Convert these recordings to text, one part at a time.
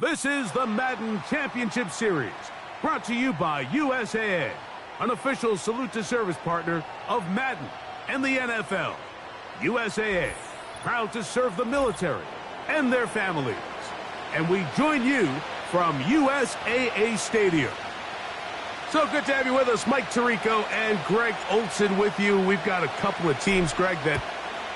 This is the Madden Championship Series, brought to you by USAA, an official salute-to-service partner of Madden and the NFL. USAA, proud to serve the military and their families. And we join you from USAA Stadium. So good to have you with us. Mike Tirico and Greg Olson with you. We've got a couple of teams, Greg, that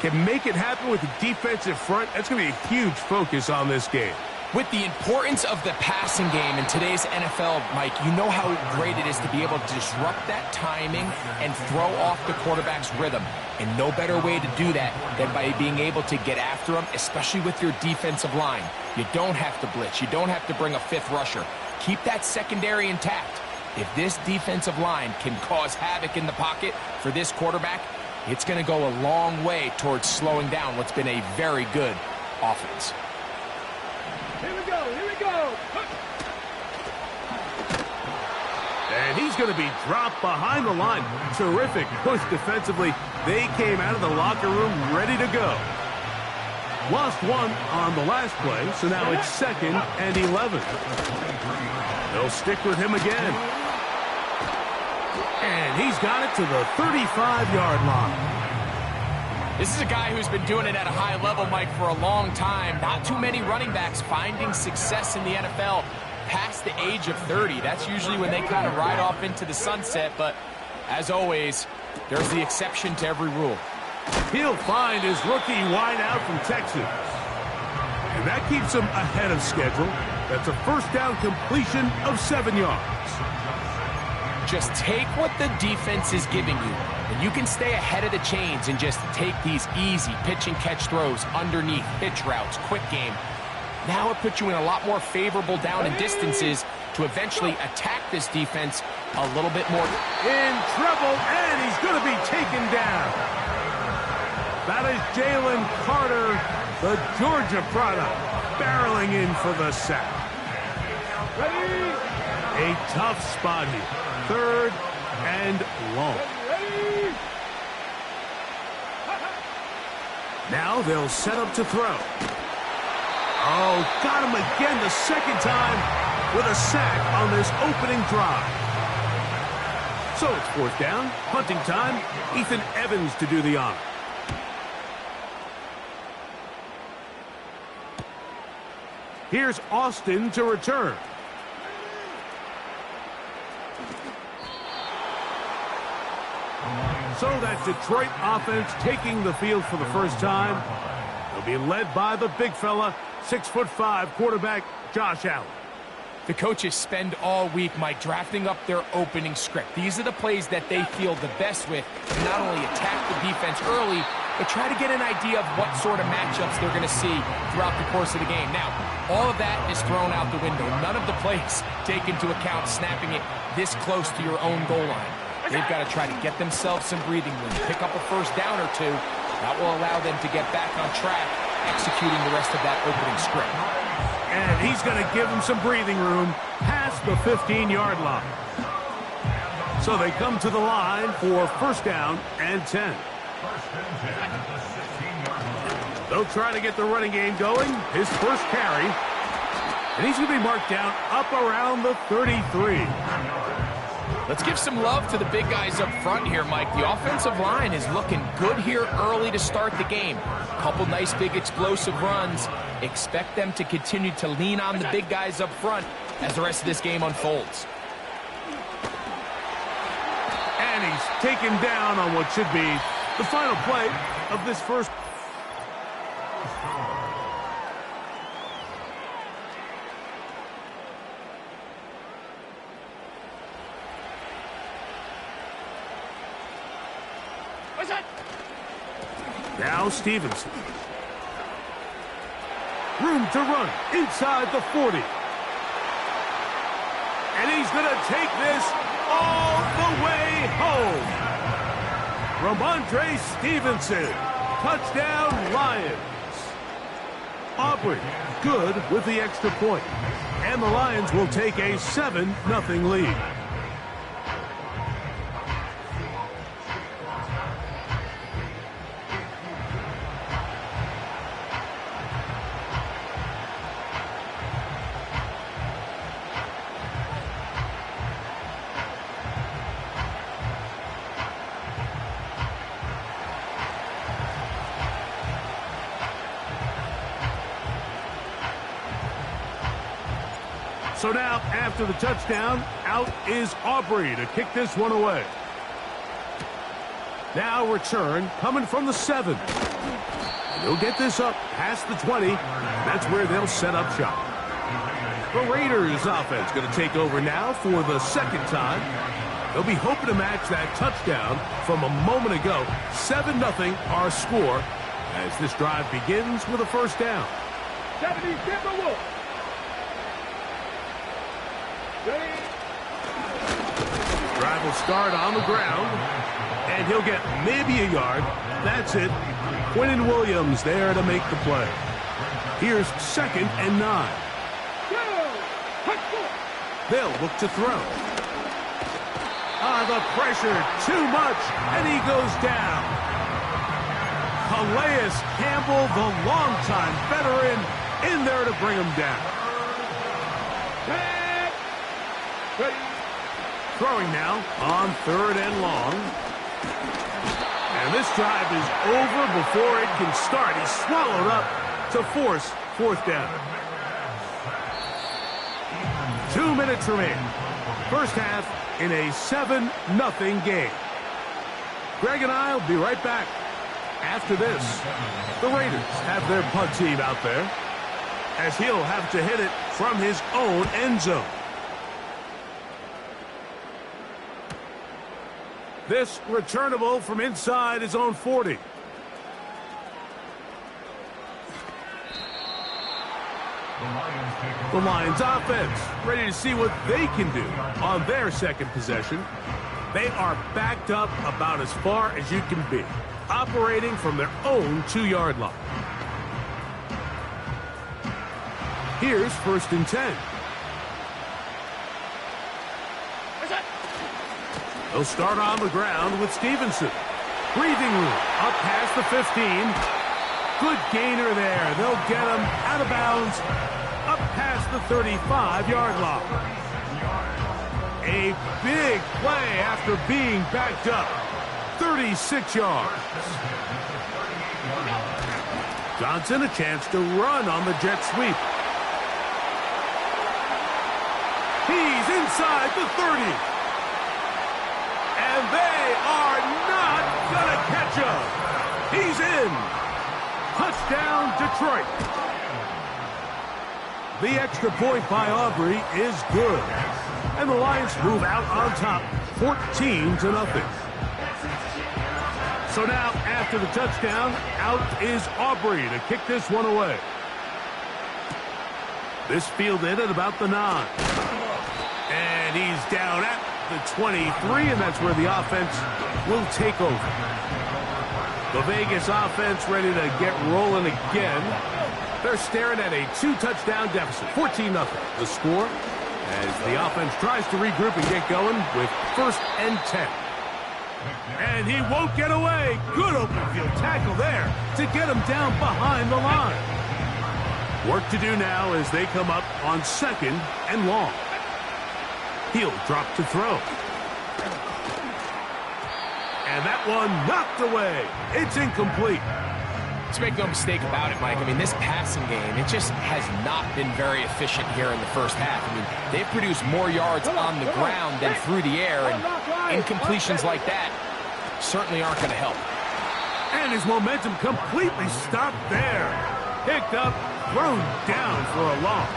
can make it happen with the defensive front. That's going to be a huge focus on this game. With the importance of the passing game in today's NFL, Mike, you know how great it is to be able to disrupt that timing and throw off the quarterback's rhythm. And no better way to do that than by being able to get after them, especially with your defensive line. You don't have to blitz. You don't have to bring a fifth rusher. Keep that secondary intact. If this defensive line can cause havoc in the pocket for this quarterback, it's going to go a long way towards slowing down what's been a very good offense. Here we go, here we go. And he's going to be dropped behind the line. Terrific push defensively. They came out of the locker room ready to go. Lost one on the last play, so now it's 2nd and 11. They'll stick with him again. And he's got it to the 35-yard line. This is a guy who's been doing it at a high level, Mike, for a long time. Not too many running backs finding success in the NFL past the age of 30. That's usually when they kind of ride off into the sunset, but as always, there's the exception to every rule. He'll find his rookie wideout from Texas. And that keeps him ahead of schedule. That's a first down completion of 7 yards. Just take what the defense is giving you, and you can stay ahead of the chains and just take these easy pitch-and-catch throws underneath, pitch routes, quick game. Now it puts you in a lot more favorable down and distances to eventually attack this defense a little bit more. In trouble, and he's going to be taken down. That is Jalen Carter, the Georgia product, barreling in for the sack. Ready? A tough spot here. 3rd and long. Ready? Now they'll set up to throw. Oh, got him again the second time with a sack on this opening drive. So it's 4th down, punting time. Ethan Evans to do the honor. Here's Austin to return. So that Detroit offense taking the field for the first time. They'll be led by the big fella, 6'5" quarterback Josh Allen. The coaches spend all week, Mike, drafting up their opening script. These are the plays that they feel the best with to not only attack the defense early, but try to get an idea of what sort of matchups they're going to see throughout the course of the game. Now, all of that is thrown out the window. None of the plays take into account snapping it this close to your own goal line. They've got to try to get themselves some breathing room, pick up a first down or two. That will allow them to get back on track, executing the rest of that opening script. And he's going to give him some breathing room past the 15-yard line. So they come to the line for 1st down and 10. They'll try to get the running game going. His first carry. And he's going to be marked down up around the 33. Let's give some love to the big guys up front here, Mike. The offensive line is looking good here early to start the game. Couple nice big explosive runs. Expect them to continue to lean on the big guys up front as the rest of this game unfolds. And he's taken down on what should be the final play of this first. Now Stevenson. Room to run inside the 40. And he's going to take this all the way home. Ramondre Stevenson. Touchdown, Lions. Aubrey, good with the extra point. And the Lions will take a 7-0 lead. So now, after the touchdown, out is Aubrey to kick this one away. Now return coming from the 7. And he'll get this up past the 20. That's where they'll set up shop. The Raiders offense going to take over now for the second time. They'll be hoping to match that touchdown from a moment ago. 7-0 our score as this drive begins with a first down. 70, Timberwolves. Ready? Drive will start on the ground, and he'll get maybe a yard. That's it. Quinnen Williams there to make the play. Here's 2nd and 9. They'll look to throw. The pressure, too much, and he goes down. Calais Campbell, the longtime veteran, in there to bring him down. Throwing now on 3rd and long. And this drive is over before it can start. He's swallowed up to force 4th down. 2 minutes remain. First half in a 7-0 game. Greg and I will be right back. After this, the Raiders have their punt team out there as he'll have to hit it from his own end zone. This returnable from inside his own 40. The Lions offense ready to see what they can do on their second possession. They are backed up about as far as you can be, operating from their own 2-yard line. Here's 1st and 10. They'll start on the ground with Stevenson. Breathing room up past the 15. Good gainer there. They'll get him out of bounds up past the 35-yard line. A big play after being backed up. 36 yards. Johnson a chance to run on the jet sweep. He's inside the 30. And they are not going to catch him. He's in. Touchdown, Detroit. The extra point by Aubrey is good. And the Lions move out on top, 14-0. So now, after the touchdown, out is Aubrey to kick this one away. This fielded at about the 9. And he's down at the 23, and that's where the offense will take over. The Vegas offense ready to get rolling again. They're staring at a 2-touchdown deficit, 14-0. The score as the offense tries to regroup and get going with 1st and 10. And he won't get away. Good open field tackle there to get him down behind the line. Work to do now as they come up on 2nd and long. He'll drop to throw. And that one knocked away. It's incomplete. Let's make no mistake about it, Mike. I mean, this passing game, it just has not been very efficient here in the first half. I mean, they've produced more yards on the ground than through the air, and incompletions like that certainly aren't going to help. And his momentum completely stopped there. Picked up, thrown down for a loss.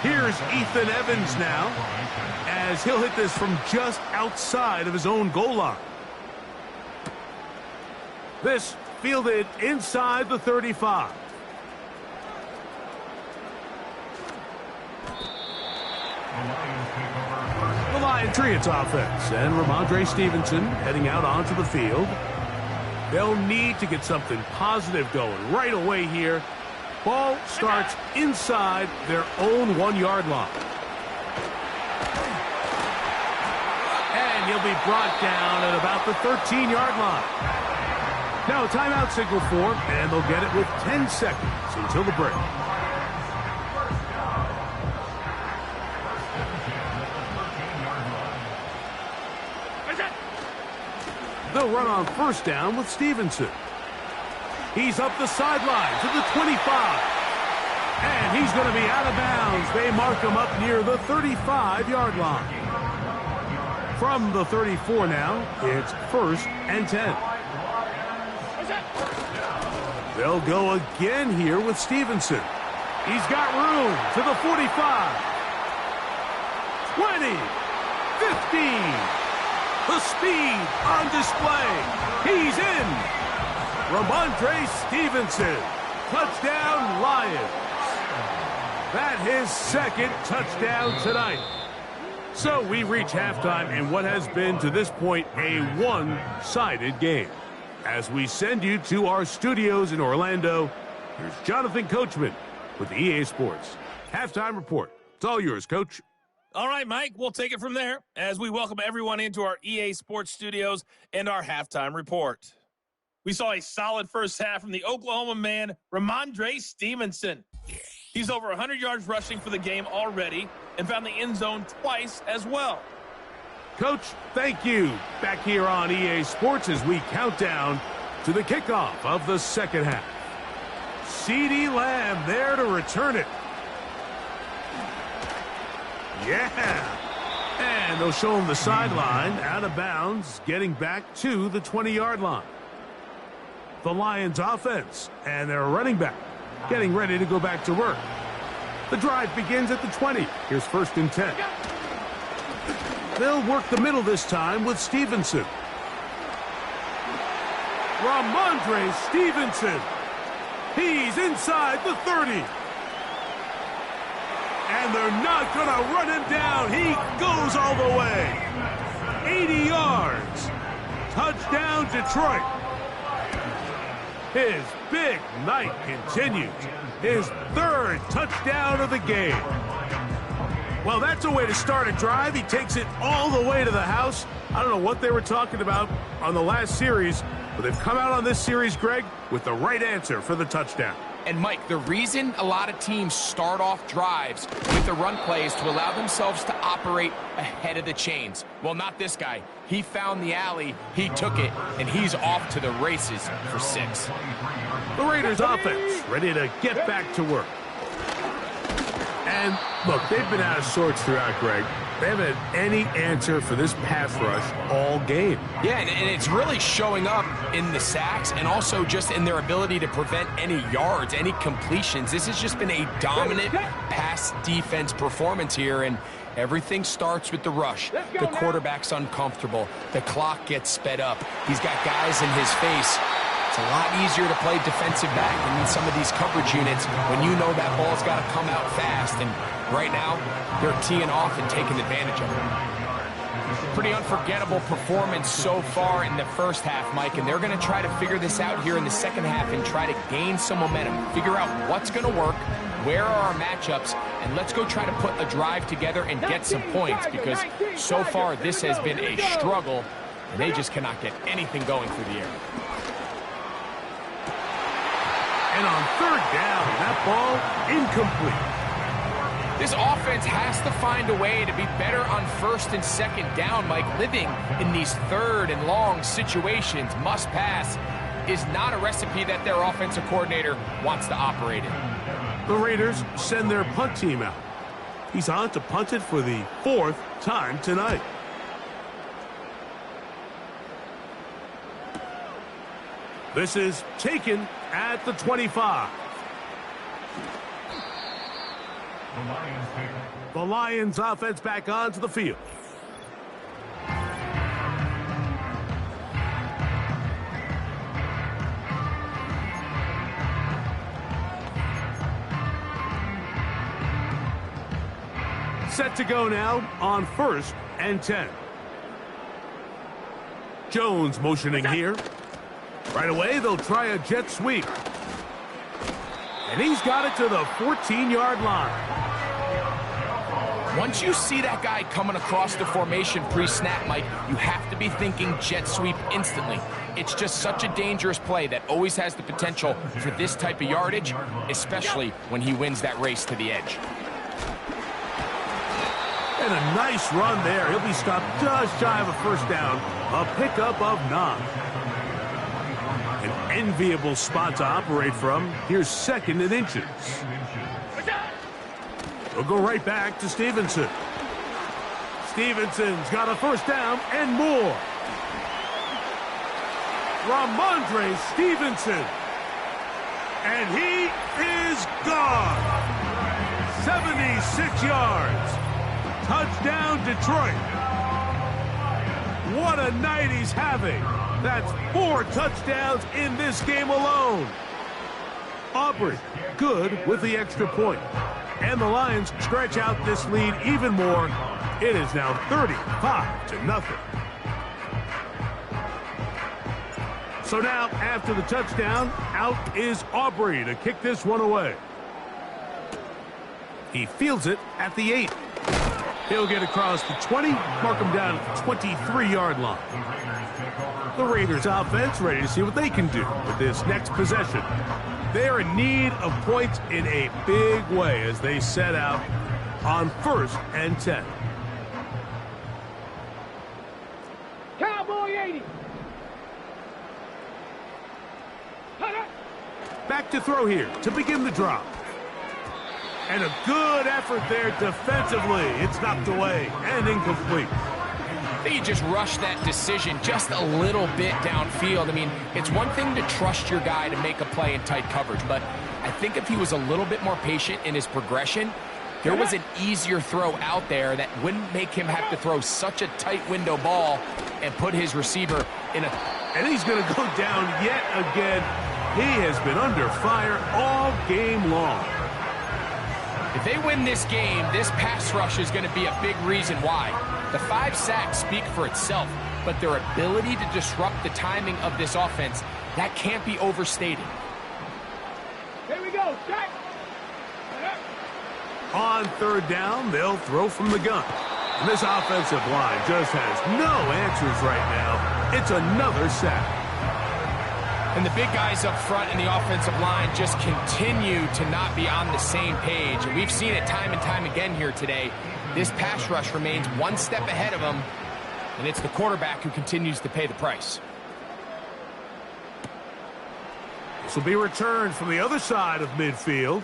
Here's Ethan Evans now, as he'll hit this from just outside of his own goal line. This fielded inside the 35. The Lions Patriots offense and Ramondre Stevenson heading out onto the field. They'll need to get something positive going right away here. Ball starts inside their own 1-yard line. And he'll be brought down at about the 13-yard line. Now a timeout signal for, and they'll get it with 10 seconds until the break. They'll run on first down with Stevenson. He's up the sideline to the 25. And he's going to be out of bounds. They mark him up near the 35-yard line. From the 34 now, it's 1st and 10. They'll go again here with Stevenson. He's got room to the 45. 20. 15. The speed on display. He's in. Ramondre Stevenson. Touchdown, Lions. That his 2nd touchdown tonight. So we reach halftime in what has been to this point a one-sided game. As we send you to our studios in Orlando, here's Jonathan Coachman with the EA Sports Halftime Report. It's all yours, Coach. All right, Mike, we'll take it from there as we welcome everyone into our EA Sports studios and our halftime report. We saw a solid first half from the Oklahoma man, Ramondre Stevenson. He's over 100 yards rushing for the game already and found the end zone twice as well. Coach, thank you. Back here on EA Sports as we count down to the kickoff of the second half. CeeDee Lamb there to return it. Yeah. And they'll show him the sideline, out of bounds, getting back to the 20-yard line. The Lions offense and their running back getting ready to go back to work. The drive begins at the 20. Here's 1st and 10. They'll work the middle this time with Stevenson. Ramondre Stevenson. He's inside the 30. And they're not going to run him down. He goes all the way. 80 yards. Touchdown, Detroit. His big night continues. His 3rd touchdown of the game. Well, that's a way to start a drive. He takes it all the way to the house. I don't know what they were talking about on the last series, but they've come out on this series, Greg, with the right answer for the touchdown. And, Mike, the reason a lot of teams start off drives with the run plays to allow themselves to operate ahead of the chains. Well, not this guy. He found the alley, he took it, and he's off to the races for 6. The Raiders offense ready to get back to work. And, look, they've been out of sorts throughout, Greg. They haven't had any answer for this pass rush all game. Yeah, and it's really showing up in the sacks and also just in their ability to prevent any yards, any completions. This has just been a dominant pass defense performance here, and everything starts with the rush. The quarterback's uncomfortable. The clock gets sped up. He's got guys in his face. It's a lot easier to play defensive back in some of these coverage units when you know that ball's got to come out fast. And right now, they're teeing off and taking advantage of it. Pretty unforgettable performance so far in the first half, Mike. And they're going to try to figure this out here in the second half and try to gain some momentum. Figure out what's going to work, where are our matchups, and let's go try to put a drive together and get some points. Because so far, this has been a struggle, and they just cannot get anything going through the air. And on 3rd down, that ball incomplete. This offense has to find a way to be better on 1st and 2nd down, Mike. Living in these 3rd and long situations, must pass, is not a recipe that their offensive coordinator wants to operate in. The Raiders send their punt team out. He's on to punt it for the 4th time tonight. This is taken at the 25. The Lions offense back onto the field. Set to go now on 1st and 10. Jones motioning here. Right away, they'll try a jet sweep. And he's got it to the 14-yard line. Once you see that guy coming across the formation pre-snap, Mike, you have to be thinking jet sweep instantly. It's just such a dangerous play that always has the potential for this type of yardage, especially when he wins that race to the edge. And a nice run there. He'll be stopped just shy of a 1st down. A pickup of 9. An enviable spot to operate from. Here's 2nd and inches. We'll go right back to Stevenson. Stevenson's got a first down and more. Ramondre Stevenson. And he is gone. 76 yards. Touchdown, Detroit. What a night he's having. That's 4 touchdowns in this game alone. Aubrey, good with the extra point. And the Lions stretch out this lead even more. It is now 35-0. So now, after the touchdown, out is Aubrey to kick this one away. He fields it at the 8. He'll get across the 20, mark him down at the 23-yard line. The Raiders offense ready to see what they can do with this next possession. They're in need of points in a big way as they set out on 1st and 10. Cowboy 80. Back to throw here to begin the drop. And a good effort there defensively. It's knocked away and incomplete. I think he just rushed that decision just a little bit downfield. I mean, it's one thing to trust your guy to make a play in tight coverage, but I think if he was a little bit more patient in his progression, there was an easier throw out there that wouldn't make him have to throw such a tight window ball and put his receiver in a... And he's going to go down yet again. He has been under fire all game long. If they win this game, this pass rush is going to be a big reason why. The 5 sacks speak for itself, but their ability to disrupt the timing of this offense, that can't be overstated. Here we go, Jack. On 3rd down, they'll throw from the gun. And this offensive line just has no answers right now. It's another sack. And the big guys up front in the offensive line just continue to not be on the same page. And we've seen it time and time again here today. This pass rush remains one step ahead of them, and it's the quarterback who continues to pay the price. This will be returned from the other side of midfield.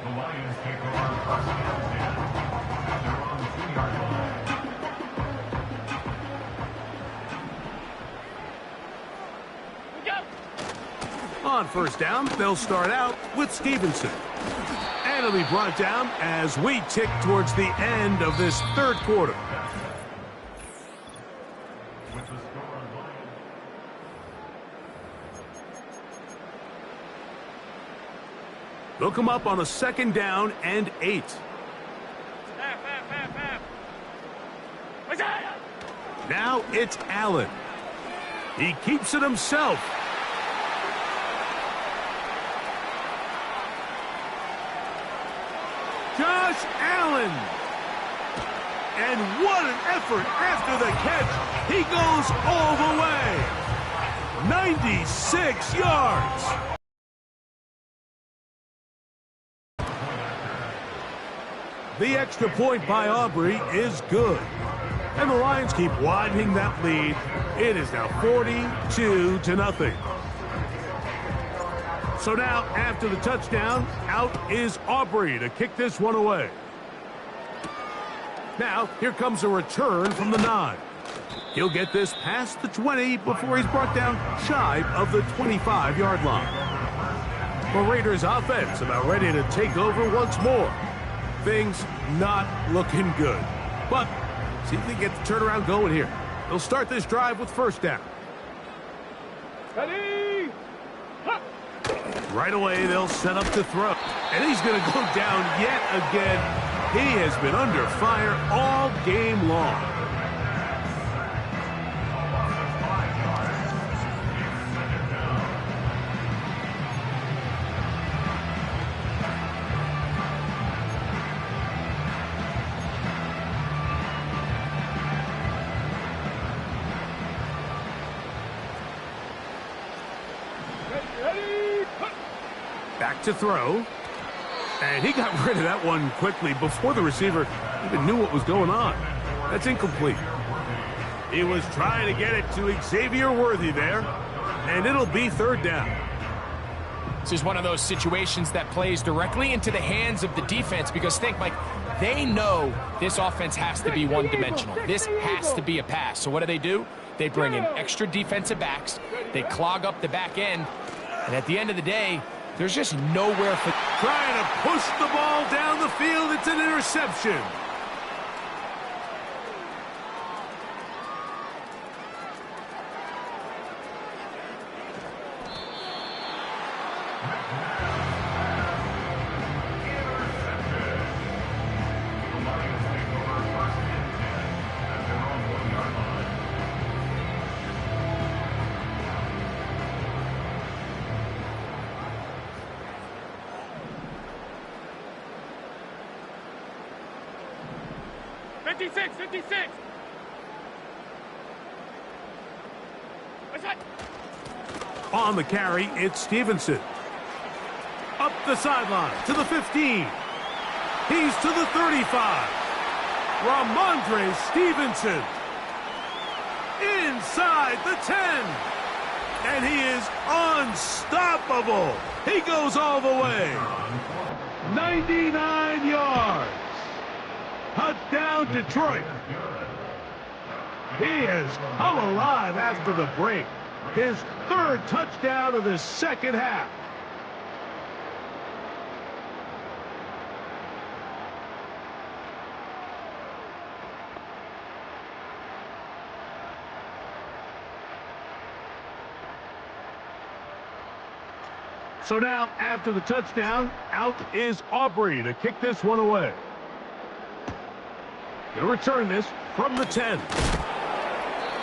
The Lions take over first down at their own 3-yard line. On 1st down, they'll start out with Stevenson. And it'll be brought down as we tick towards the end of this 3rd quarter. With the score on Lions. They'll come up on a 2nd down and 8. Now it's Allen. He keeps it himself. Josh Allen. And what an effort after the catch. He goes all the way. 96 yards. The extra point by Aubrey is good. And the Lions keep widening that lead. It is now 42-0. So now, after the touchdown, out is Aubrey to kick this one away. Now, here comes a return from the 9. He'll get this past the 20 before he's brought down shy of the 25-yard line. The Raiders offense about ready to take over once more. Things not looking good. But see if they get the turnaround going here. They'll start this drive with 1st down. Ready. Hop. Right away, they'll set up to throw. And he's going to go down yet again. He has been under fire all game long. Back to throw. And he got rid of that one quickly before the receiver even knew what was going on. That's incomplete. He was trying to get it to Xavier Worthy there. And it'll be 3rd down. This is one of those situations that plays directly into the hands of the defense because think, Mike, they know this offense has to be one-dimensional. This has to be a pass. So what do? They bring in extra defensive backs. They clog up the back end. And at the end of the day, there's just nowhere for... Trying to push the ball down the field. It's an interception. On the carry, it's Stevenson. Up the sideline to the 15. He's to the 35. Ramondre Stevenson. Inside the 10. And he is unstoppable. He goes all the way. 99 yards. Touchdown, Detroit. He has come alive after the break. His third touchdown of the second half. So now, after the touchdown, out is Aubrey to kick this one away. Going to return this from the 10.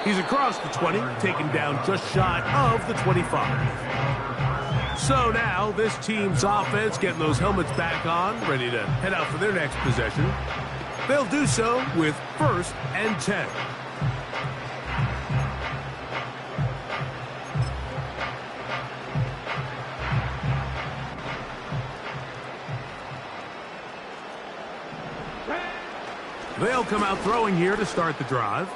He's across the 20, taken down just shy of the 25. So now, this team's offense getting those helmets back on, ready to head out for their next possession. They'll do so with 1st and 10. They'll come out throwing here to start the drive.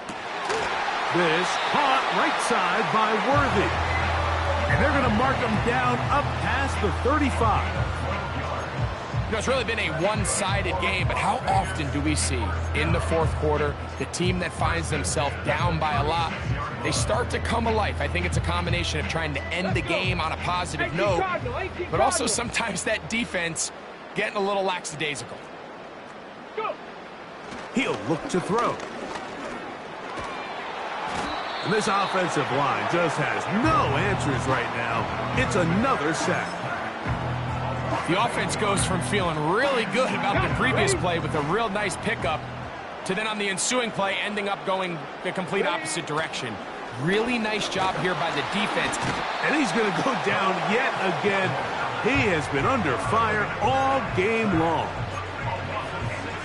This caught right side by Worthy. And they're going to mark him down up past the 35. You know, it's really been a one-sided game, but how often do we see in the fourth quarter the team that finds themselves down by a lot, they start to come alive. I think it's a combination of trying to end the game on a positive note, but also sometimes that defense getting a little lackadaisical. He'll look to throw. And this offensive line just has no answers right now. It's another sack. The offense goes from feeling really good about the previous play with a real nice pickup to then on the ensuing play ending up going the complete opposite direction. Really nice job here by the defense. And he's going to go down yet again. He has been under fire all game long.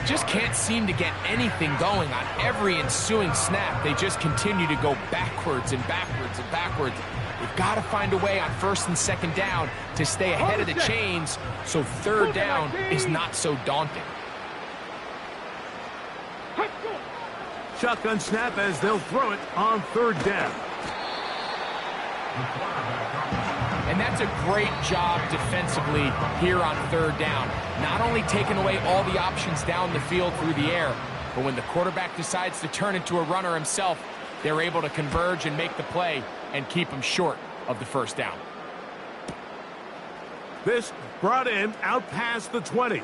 Just can't seem to get anything going on every ensuing snap. They just continue to go backwards and backwards and backwards. We've got to find a way on 1st and 2nd down to stay ahead of the chains so 3rd down is not so daunting. Shotgun snap as they'll throw it on 3rd down. And that's a great job defensively here on 3rd down. Not only taking away all the options down the field through the air, but when the quarterback decides to turn into a runner himself, they're able to converge and make the play and keep him short of the 1st down. This brought in out past the 20.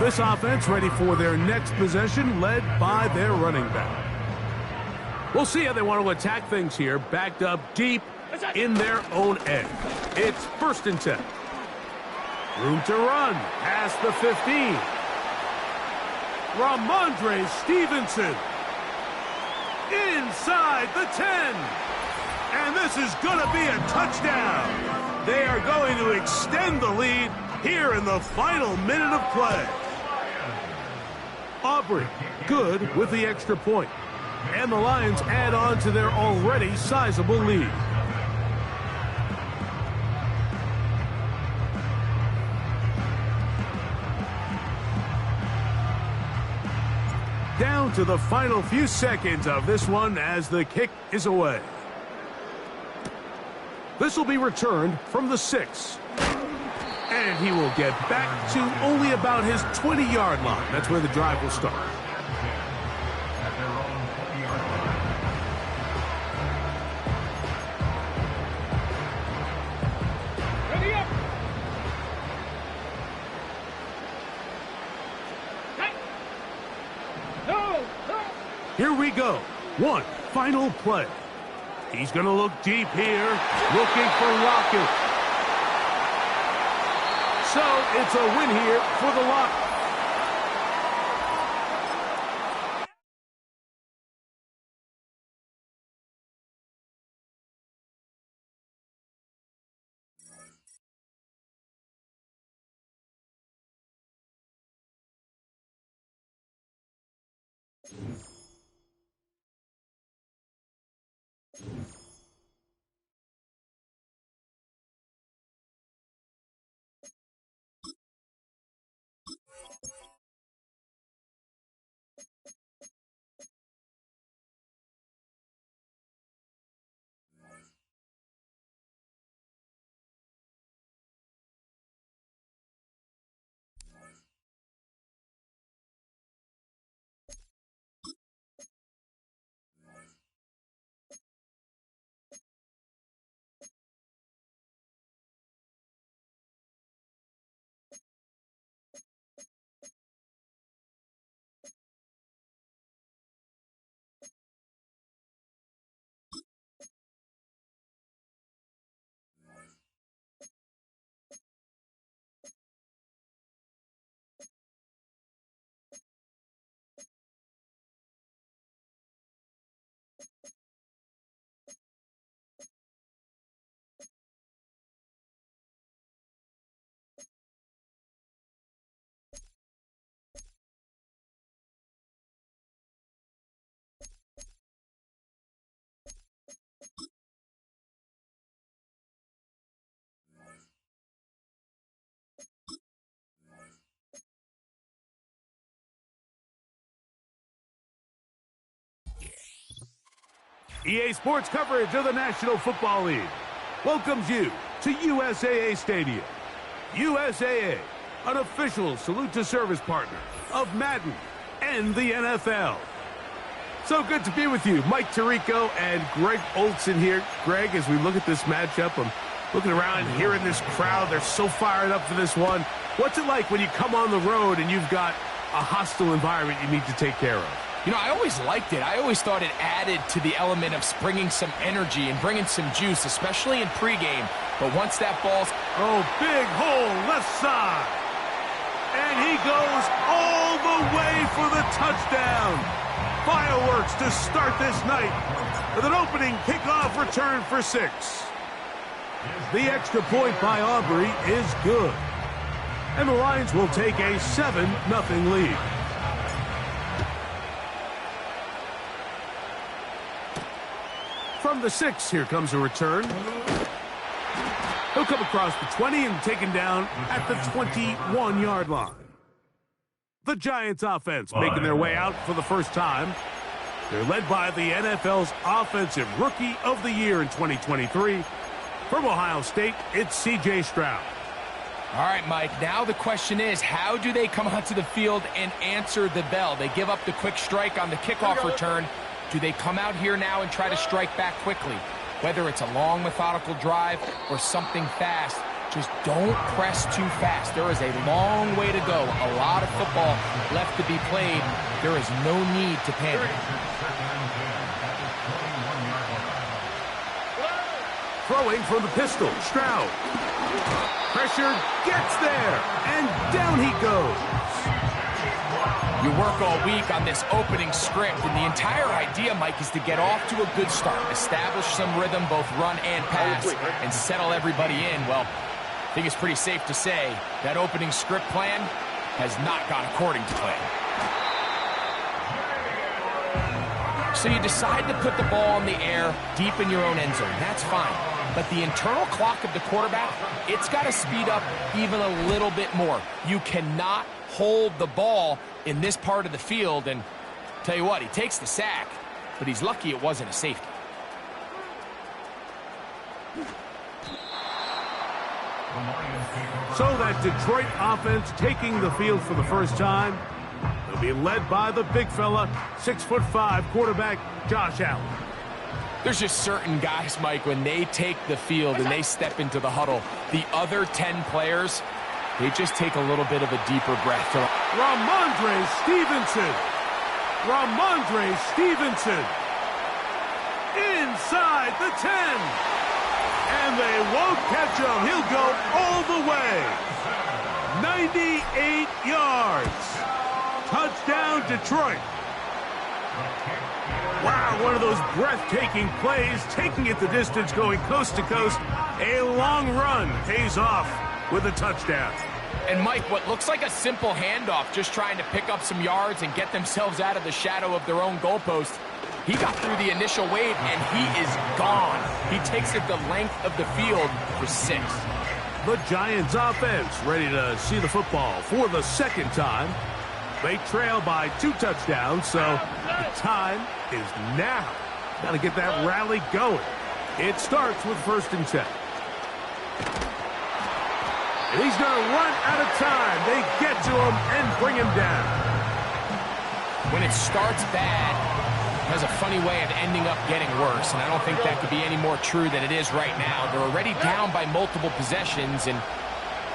This offense ready for their next possession, led by their running back. We'll see how they want to attack things here, backed up deep in their own end. It's 1st and 10. Room to run past the 15. Ramondre Stevenson inside the 10. And this is going to be a touchdown. They are going to extend the lead here in the final minute of play. Aubrey, good with the extra point. And the Lions add on to their already sizable lead. Down to the final few seconds of this one as the kick is away. This will be returned from the 6. And he will get back to only about his 20-yard line. That's where the drive will start. At their own 20-yard line. Ready up. Hey. No. No. Here we go. One final play. He's going to look deep here, looking for Lockett. So it's a win here for the Lock. EA Sports coverage of the National Football League welcomes you to USAA Stadium. USAA, an official salute-to-service partner of Madden and the NFL. So good to be with you, Mike Tirico and Greg Olson here. Greg, as we look at this matchup, I'm looking around and hearing this crowd. They're so fired up for this one. What's it like when you come on the road and you've got a hostile environment you need to take care of? You know, I always liked it. I always thought it added to the element of bringing some energy and bringing some juice, especially in pregame. But once that ball's... Oh, big hole left side. And he goes all the way for the touchdown. Fireworks to start this night with an opening kickoff return for 6. The extra point by Aubrey is good. And the Lions will take a 7-0 lead. From the 6, here comes a return. He'll come across the 20 and taken down at the 21-yard line. The Giants offense making their way out for the first time. They're led by the NFL's Offensive Rookie of the Year in 2023. From Ohio State, it's C.J. Stroud. All right, Mike, now the question is, how do they come onto the field and answer the bell? They give up the quick strike on the kickoff return. Do they come out here now and try to strike back quickly? Whether it's a long, methodical drive or something fast, just don't press too fast. There is a long way to go. A lot of football left to be played. There is no need to panic. Throwing from the pistol, Stroud. Pressure gets there, and down he goes. You work all week on this opening script, and the entire idea, Mike, is to get off to a good start, establish some rhythm, both run and pass, and settle everybody in. Well, I think it's pretty safe to say that opening script plan has not gone according to plan. So you decide to put the ball in the air deep in your own end zone. That's fine. But the internal clock of the quarterback, it's got to speed up even a little bit more. You cannot hold the ball in this part of the field, and tell you what, he takes the sack, but he's lucky it wasn't a safety. So that Detroit offense taking the field for the first time. They'll be led by the big fella, 6'5" quarterback Josh Allen. There's just certain guys, Mike, when they take the field and they step into the huddle, the other 10 players, they just take a little bit of a deeper breath. Ramondre Stevenson. Ramondre Stevenson. Inside the 10. And they won't catch him. He'll go all the way. 98 yards. Touchdown, Detroit. Wow, one of those breathtaking plays, taking it the distance, going coast to coast. A long run pays off with a touchdown. And Mike, what looks like a simple handoff, just trying to pick up some yards and get themselves out of the shadow of their own goalpost. He got through the initial wave, and he is gone. He takes it the length of the field for 6. The Giants offense ready to see the football for the second time. They trail by 2 touchdowns, so the time is now. Got to get that rally going. It starts with 1st and 10. And he's going to run out of time. They get to him and bring him down. When it starts bad, it has a funny way of ending up getting worse, and I don't think that could be any more true than it is right now. They're already down by multiple possessions, and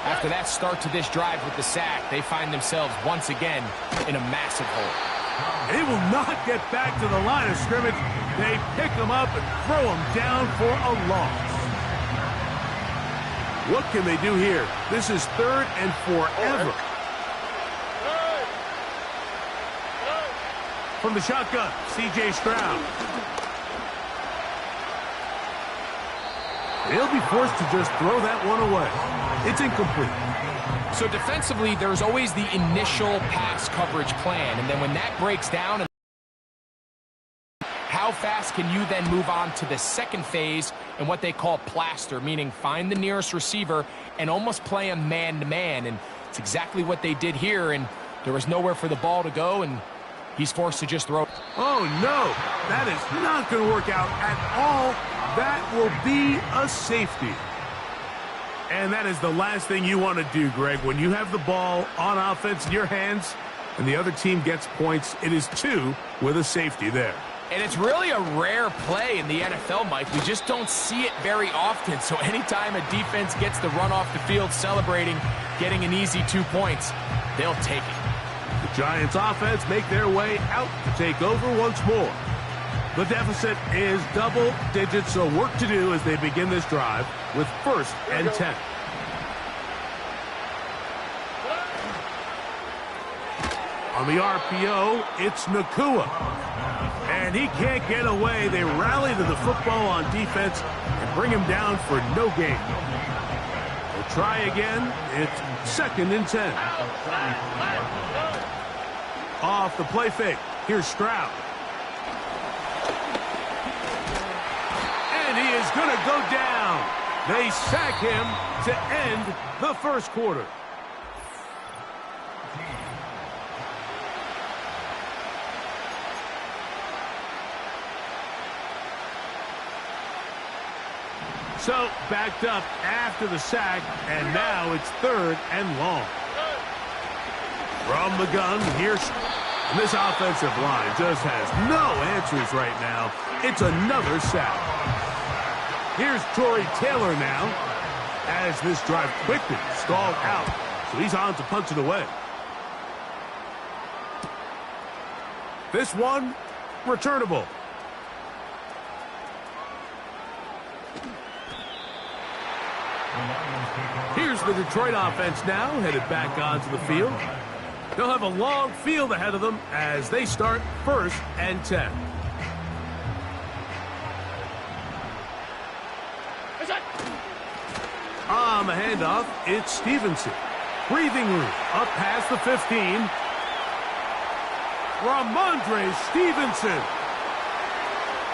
after that start to this drive with the sack, they find themselves once again in a massive hole. They will not get back to the line of scrimmage. They pick him up and throw him down for a loss. What can they do here? This is 3rd and forever. From the shotgun, C.J. Stroud. They'll be forced to just throw that one away. It's incomplete. So defensively, there's always the initial pass coverage plan, and then when that breaks down, how fast can you then move on to the second phase and what they call plaster, meaning find the nearest receiver and almost play a man-to-man, and it's exactly what they did here, and there was nowhere for the ball to go, and he's forced to just throw. Oh, no. That is not going to work out at all. That will be a safety. And that is the last thing you want to do, Greg. When you have the ball on offense in your hands and the other team gets points, it is 2 with a safety there. And it's really a rare play in the NFL, Mike. We just don't see it very often. So anytime a defense gets the run off the field celebrating, getting an easy 2 points, they'll take it. The Giants offense make their way out to take over once more. The deficit is double digits, so work to do as they begin this drive with 1st and 10. On the RPO, it's Nakua. And he can't get away. They rally to the football on defense and bring him down for no gain. They'll try again. It's 2nd and 10. Off the play fake. Here's Stroud. And he is going to go down. They sack him to end the 1st quarter. So, backed up after the sack, and now it's 3rd and long. From the gun, here's... And this offensive line just has no answers right now. It's another sack. Here's Torrey Taylor now, as this drive quickly stalled out. So he's on to punch it away. This one, returnable. Here's the Detroit offense now, headed back onto the field. They'll have a long field ahead of them as they start 1st and 10. On the handoff, it's Stevenson. Breathing room up past the 15. Ramondre Stevenson.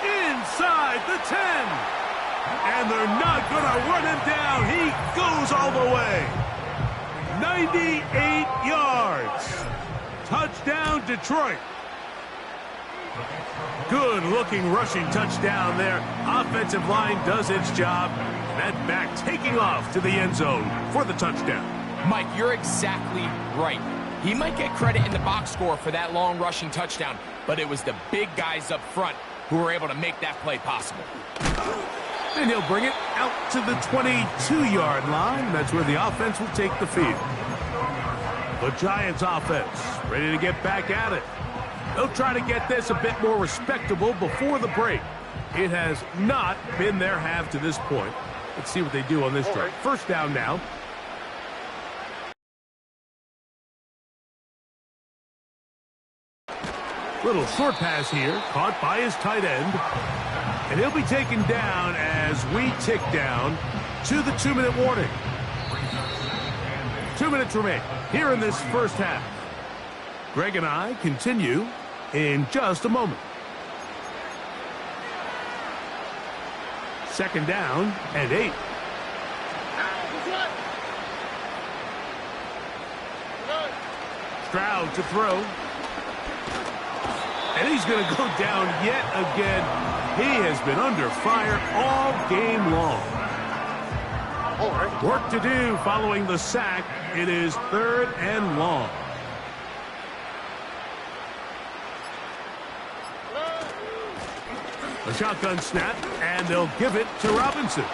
Inside the 10. And they're not going to run him down. He goes all the way. 98 yards. Touchdown, Detroit. Good-looking rushing touchdown there. Offensive line does its job. That back taking off to the end zone for the touchdown. Mike, you're exactly right. He might get credit in the box score for that long rushing touchdown, but it was the big guys up front who were able to make that play possible. And he'll bring it out to the 22-yard line. That's where the offense will take the field. The Giants offense ready to get back at it. They'll try to get this a bit more respectable before the break. It has not been their half to this point. Let's see what they do on this drive. First down now. Little short pass here, caught by his tight end. And he'll be taken down as we tick down to the 2-minute warning. 2 minutes remain here in this first half. Greg and I continue in just a moment. Second down and 8. Stroud to throw. And he's going to go down yet again. He has been under fire all game long. Work to do following the sack. It is 3rd and long. A shotgun snap, and they'll give it to Robinson.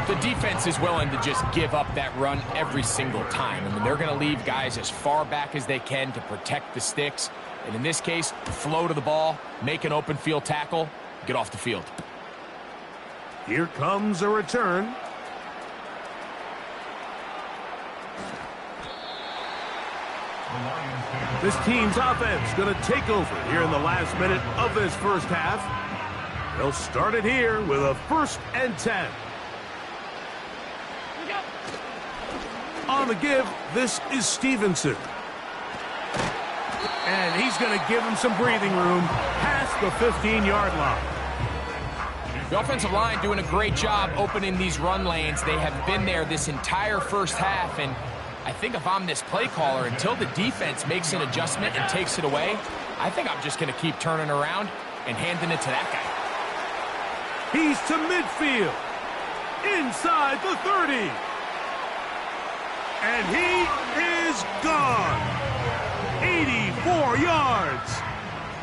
The defense is willing to just give up that run every single time. I mean, they're going to leave guys as far back as they can to protect the sticks. And in this case, flow to the ball, make an open field tackle, get off the field. Here comes a return. This team's offense going to take over here in the last minute of this first half. They'll start it here with a 1st and 10. On the give, this is Stevenson. And he's going to give him some breathing room past the 15-yard line. The offensive line doing a great job opening these run lanes. They have been there this entire first half, and I think if I'm this play caller, until the defense makes an adjustment and takes it away, I think I'm just going to keep turning around and handing it to that guy. He's to midfield, inside the 30. And he is gone. 84 yards.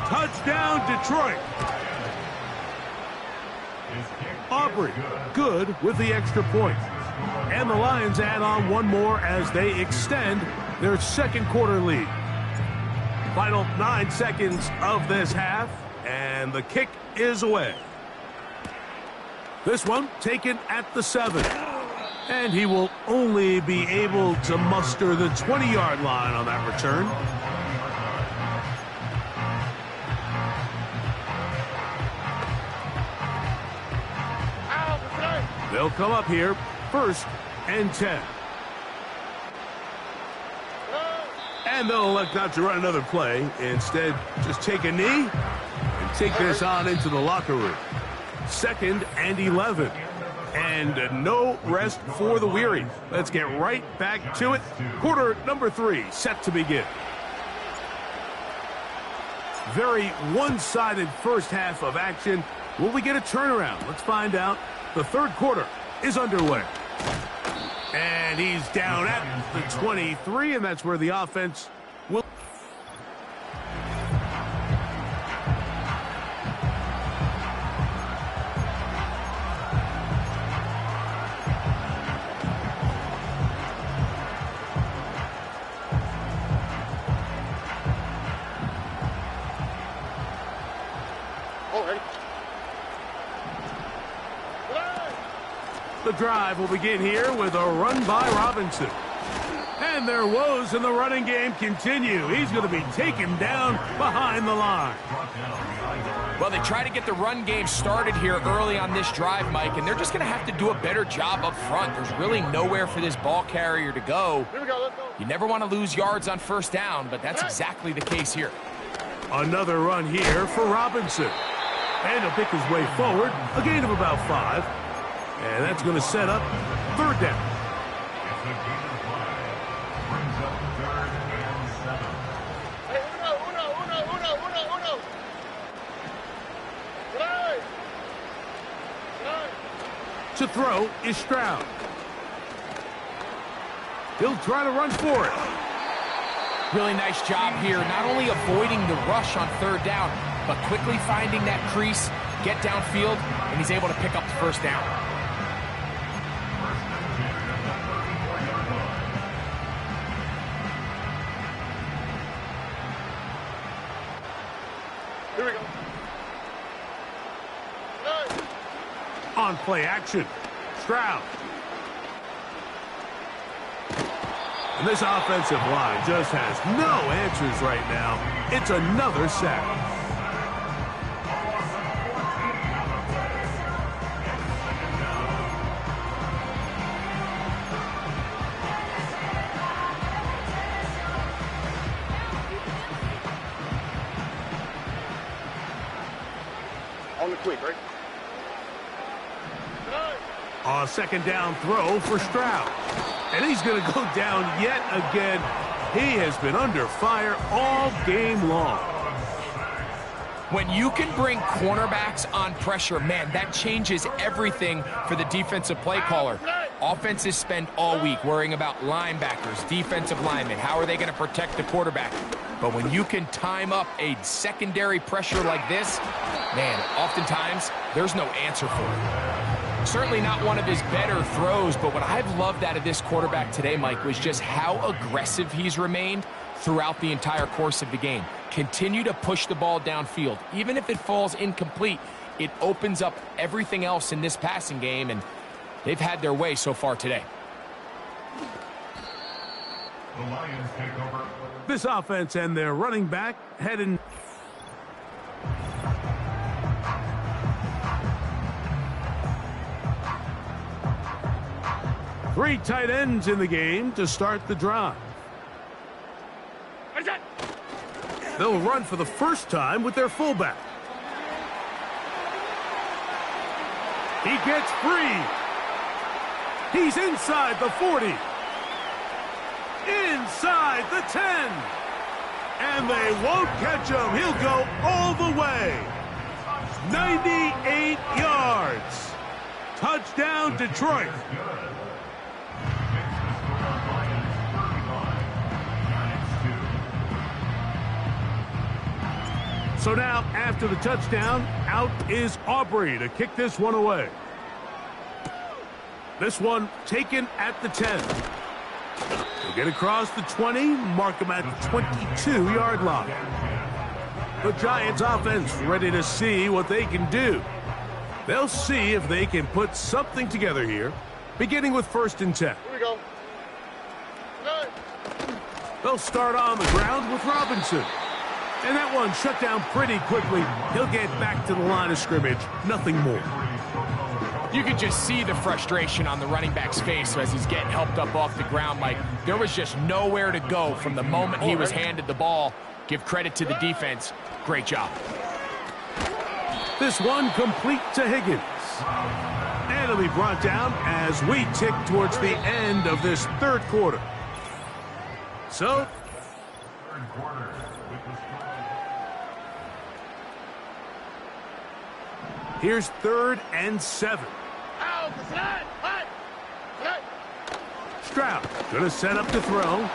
Touchdown, Detroit. Aubrey, good with the extra point. And the Lions add on one more as they extend their second quarter lead. Final 9 seconds of this half, and the kick is away. This one taken at the 7. And he will only be able to muster the 20-yard line on that return. They'll come up here, 1st and 10. And they'll elect not to run another play. Instead, just take a knee and take this on into the locker room. 2nd and 11. And no rest for the weary. Let's get right back to it. Quarter number 3 set to begin. Very one-sided first half of action. Will we get a turnaround? Let's find out. The third quarter is underway. And he's down at the 23, and that's where the offense will... The drive will begin here with a run by Robinson. And their woes in the running game continue. He's going to be taken down behind the line. Well, they try to get the run game started here early on this drive, Mike, and they're just going to have to do a better job up front. There's really nowhere for this ball carrier to go. Here we go, let's go. You never want to lose yards on first down, but that's exactly the case here. Another run here for Robinson. And he'll pick his way forward, a gain of about 5. And that's going to set up 3rd down. Hey, here we go. To throw is Stroud. He'll try to run for it. Really nice job here, not only avoiding the rush on third down, but quickly finding that crease, get downfield, and he's able to pick up the first down. Here we go. On play action, Stroud. And this offensive line just has no answers right now. It's another sack. On the quick, right? A second down throw for Stroud. And he's going to go down yet again. He has been under fire all game long. When you can bring cornerbacks on pressure, man, that changes everything for the defensive play caller. Offenses spend all week worrying about linebackers, defensive linemen. How are they going to protect the quarterback? But when you can time up a secondary pressure like this, man, oftentimes there's no answer for it. Certainly not one of his better throws, but what I've loved out of this quarterback today, Mike, was just how aggressive he's remained throughout the entire course of the game. Continue to push the ball downfield. Even if it falls incomplete, it opens up everything else in this passing game, and they've had their way so far today. The Lions take over. This offense and their running back heading. Three tight ends in the game to start the drive. They'll run for the first time with their fullback. He gets free. He's inside the 40. Inside the 10. And they won't catch him. He'll go all the way. 98 yards. Touchdown, Detroit. So now, after the touchdown, out is Aubrey to kick this one away. This one taken at the 10. He'll get across the 20, mark him at the 22-yard line. The Giants offense ready to see what they can do. They'll see if they can put something together here, beginning with 1st and 10. Here we go. They'll start on the ground with Robinson. And that one shut down pretty quickly. He'll get back to the line of scrimmage. Nothing more. You could just see the frustration on the running back's face as he's getting helped up off the ground, Mike. There was just nowhere to go from the moment he was handed the ball. Give credit to the defense. Great job. This one complete to Higgins. And it'll be brought down as we tick towards the end of this third quarter. So, Third quarter. here's 3rd and 7. Stroud going to set up to throw.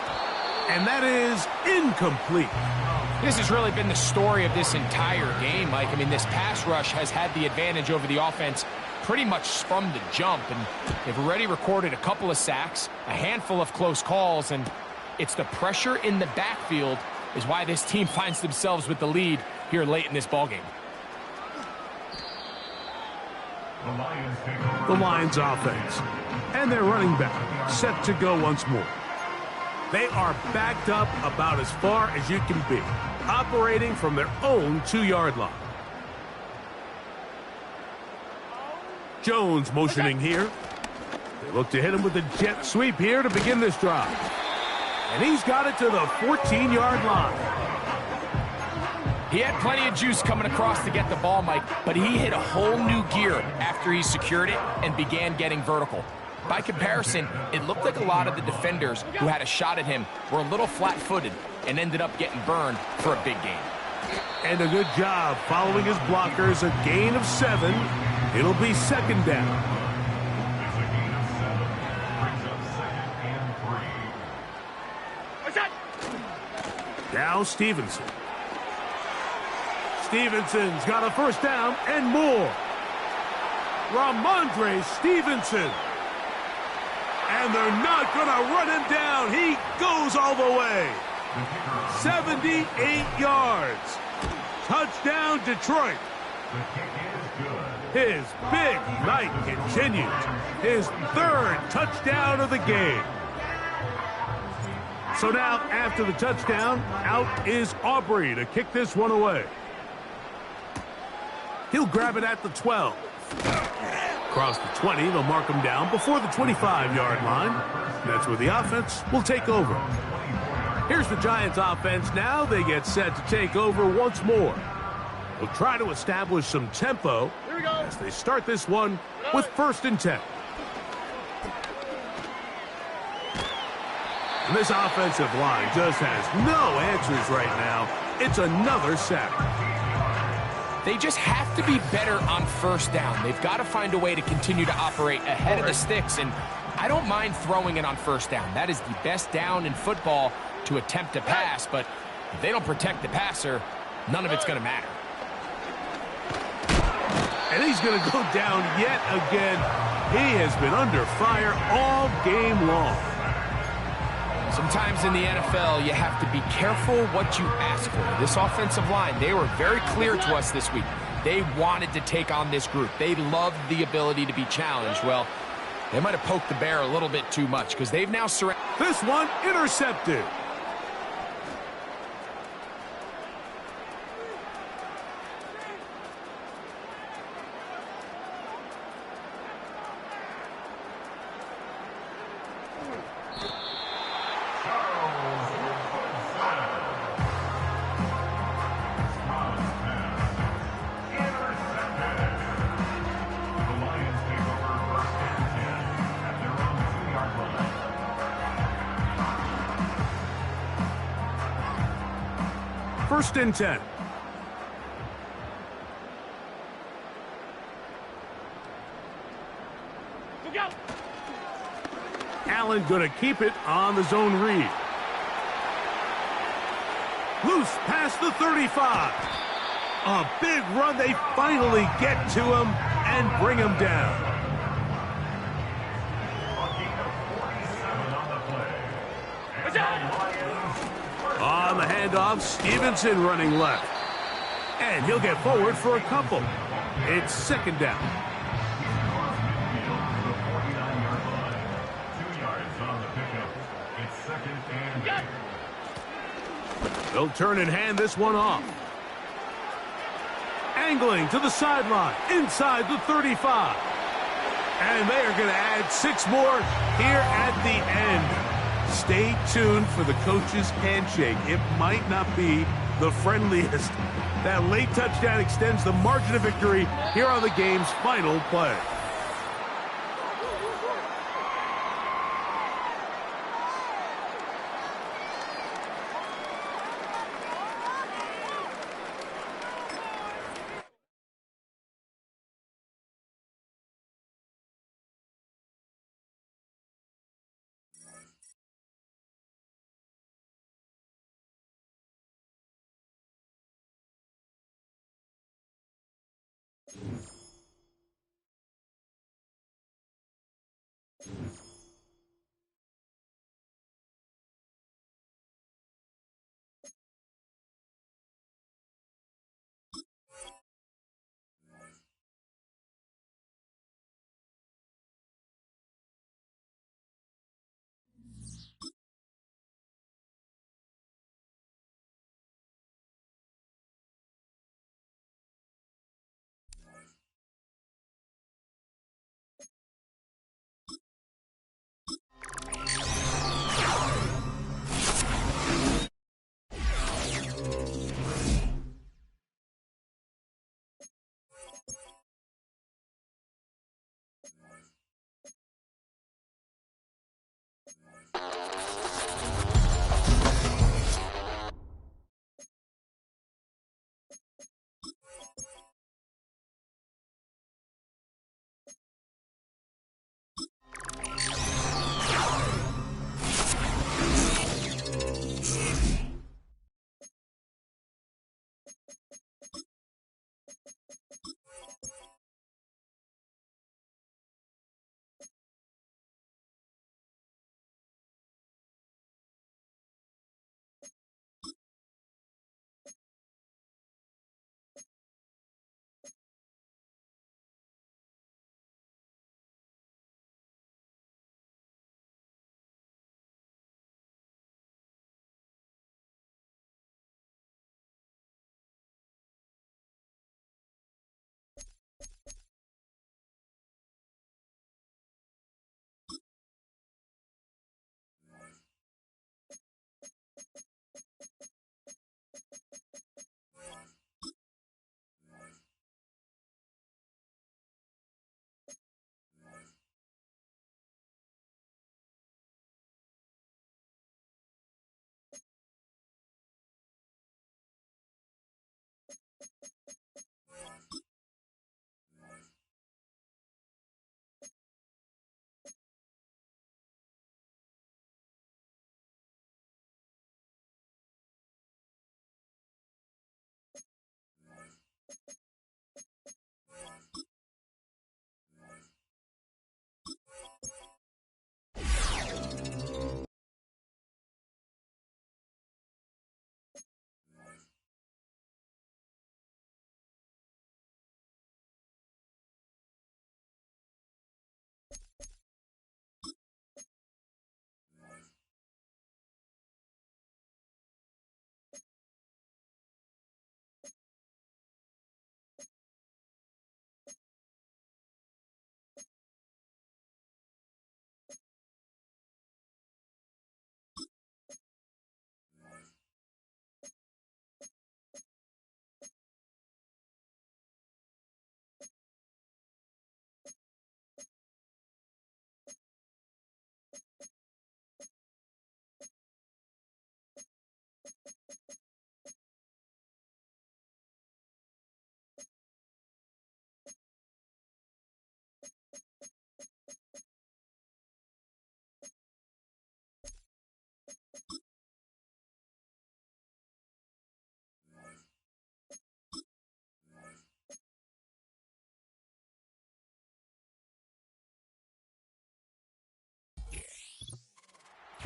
And that is incomplete. This has really been the story of this entire game, Mike. I mean, this pass rush has had the advantage over the offense pretty much from the jump. And they've already recorded a couple of sacks, a handful of close calls, and it's the pressure in the backfield is why this team finds themselves with the lead here late in this ballgame. The Lions offense and their running back set to go once more. They are backed up about as far as you can be, operating from their own 2-yard line. Jones motioning here. They look to hit him with a jet sweep here to begin this drive. And he's got it to the 14-yard line. He had plenty of juice coming across to get the ball, Mike, but he hit a whole new gear after he secured it and began getting vertical. By comparison, it looked like a lot of the defenders who had a shot at him were a little flat-footed and ended up getting burned for a big gain. And a good job following his blockers, a gain of 7. It'll be 2nd down. Now Stevenson. Stevenson's got a first down and more. Ramondre Stevenson. And they're not going to run him down. He goes all the way. 78 yards. Touchdown, Detroit. His big night continues. His third touchdown of the game. So now, after the touchdown, out is Aubrey to kick this one away. He'll grab it at the 12. Across the 20, they'll mark him down before the 25-yard line. That's where the offense will take over. Here's the Giants offense now. They get set to take over once more. They'll try to establish some tempo as they start this one with 1st and 10. And this offensive line just has no answers right now. It's another sack. They just have to be better on 1st down. They've got to find a way to continue to operate ahead of the sticks, and I don't mind throwing it on 1st down. That is the best down in football to attempt to pass, but if they don't protect the passer, none of it's going to matter. And he's going to go down yet again. He has been under fire all game long. Sometimes in the NFL, you have to be careful what you ask for. This offensive line, they were very clear to us this week. They wanted to take on this group. They loved the ability to be challenged. Well, they might have poked the bear a little bit too much because they've now surrounded. This one intercepted. First and 10. Allen going to keep it on the zone read. Loose past the 35. A big run. They finally get to him and bring him down. On the handoff, Stevenson running left. And he'll get forward for a couple. It's 2nd down. They'll turn and hand this one off. Angling to the sideline, inside the 35. And they are going to add 6 more here at the end. Stay tuned for the coach's handshake. It might not be the friendliest. That late touchdown extends the margin of victory here on the game's final play.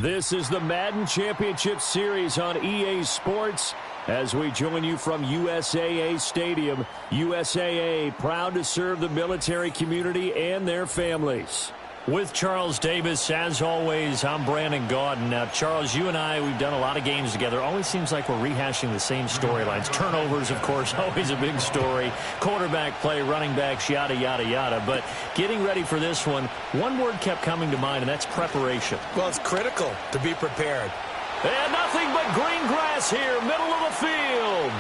This is the Madden Championship Series on EA Sports as we join you from USAA Stadium. USAA proud to serve the military community and their families. With Charles Davis, as always, I'm Brandon Gaudin. Now, Charles, you and I, we've done a lot of games together. Always seems like we're rehashing the same storylines. Turnovers, of course, always a big story. Quarterback play, running backs, yada, yada, yada. But getting ready for this one word kept coming to mind, and that's preparation. Well, it's critical to be prepared. And nothing but green grass here, middle of the field.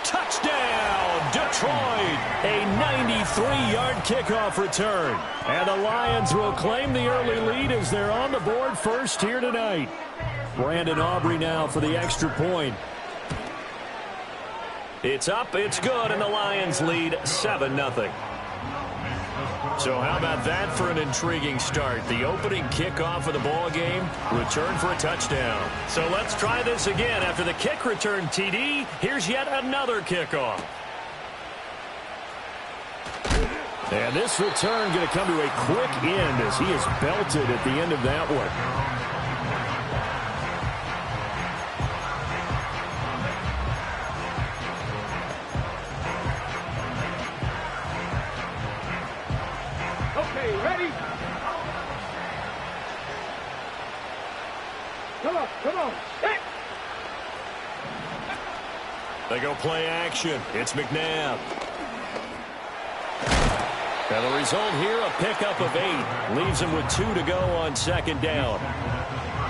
Touchdown, Detroit. A 93-yard kickoff return. And the Lions will claim the early lead as they're on the board first here tonight. Brandon Aubrey now for the extra point. It's up, it's good, and the Lions lead 7-0. So how about that for an intriguing start? The opening kickoff of the ball game, return for a touchdown. So let's try this again. After the kick return TD, here's yet another kickoff. And this return going to come to a quick end as he is belted at the end of that one. Ready? Come on. Hey. They go play action. It's McNabb. And the result here, a pickup of 8. Leaves him with 2 to go on second down.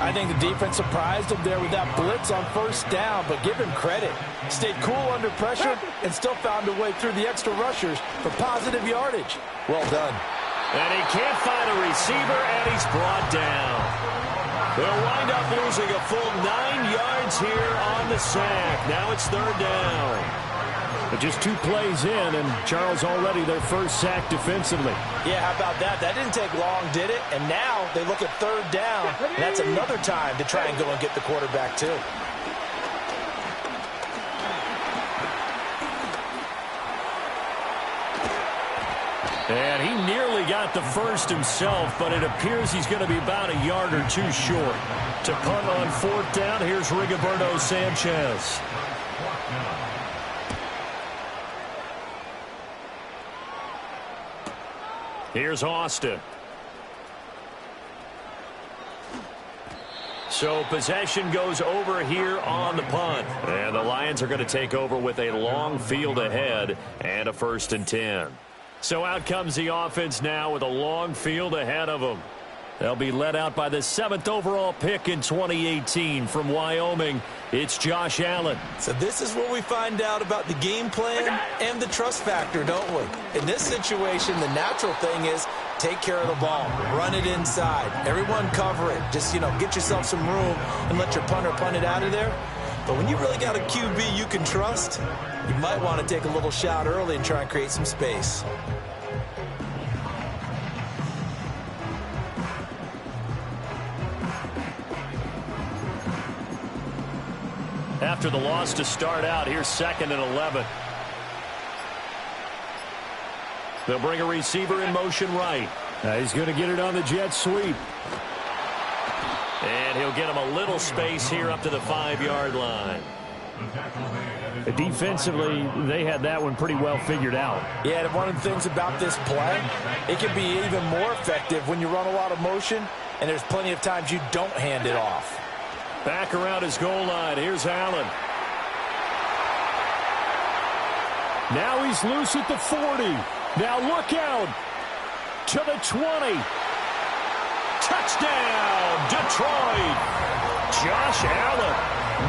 I think the defense surprised him there with that blitz on first down, but give him credit. Stayed cool under pressure and still found a way through the extra rushers for positive yardage. Well done. And he can't find a receiver, and he's brought down. They'll wind up losing a full 9 yards here on the sack. Now it's third down. But just 2 plays in, and Charles already their first sack defensively. Yeah, how about that? That didn't take long, did it? And now they look at third down, and that's another time to try and go and get the quarterback too. And he nearly got the first himself, but it appears he's going to be about a yard or 2 short. To punt on fourth down, here's Rigoberto Sanchez. Here's Austin. So possession goes over here on the punt. And the Lions are going to take over with a long field ahead and a 1st and 10. So out comes the offense now with a long field ahead of them. They'll be led out by the 7th overall pick in 2018 from Wyoming. It's Josh Allen. So this is where we find out about the game plan and the trust factor, don't we? In this situation, the natural thing is take care of the ball. Run it inside. Everyone cover it. Just, get yourself some room and let your punter punt it out of there. But when you really got a QB you can trust, you might want to take a little shot early and try and create some space. After the loss to start out, here's 2nd and 11. They'll bring a receiver in motion right. He's going to get it on the jet sweep. And he'll get him a little space here up to the 5-yard line. Defensively, they had that one pretty well figured out. Yeah, and one of the things about this play, it can be even more effective when you run a lot of motion, and there's plenty of times you don't hand it off. Back around his goal line. Here's Allen. Now he's loose at the 40. Now look out to the 20. Touchdown, Detroit. Josh Allen,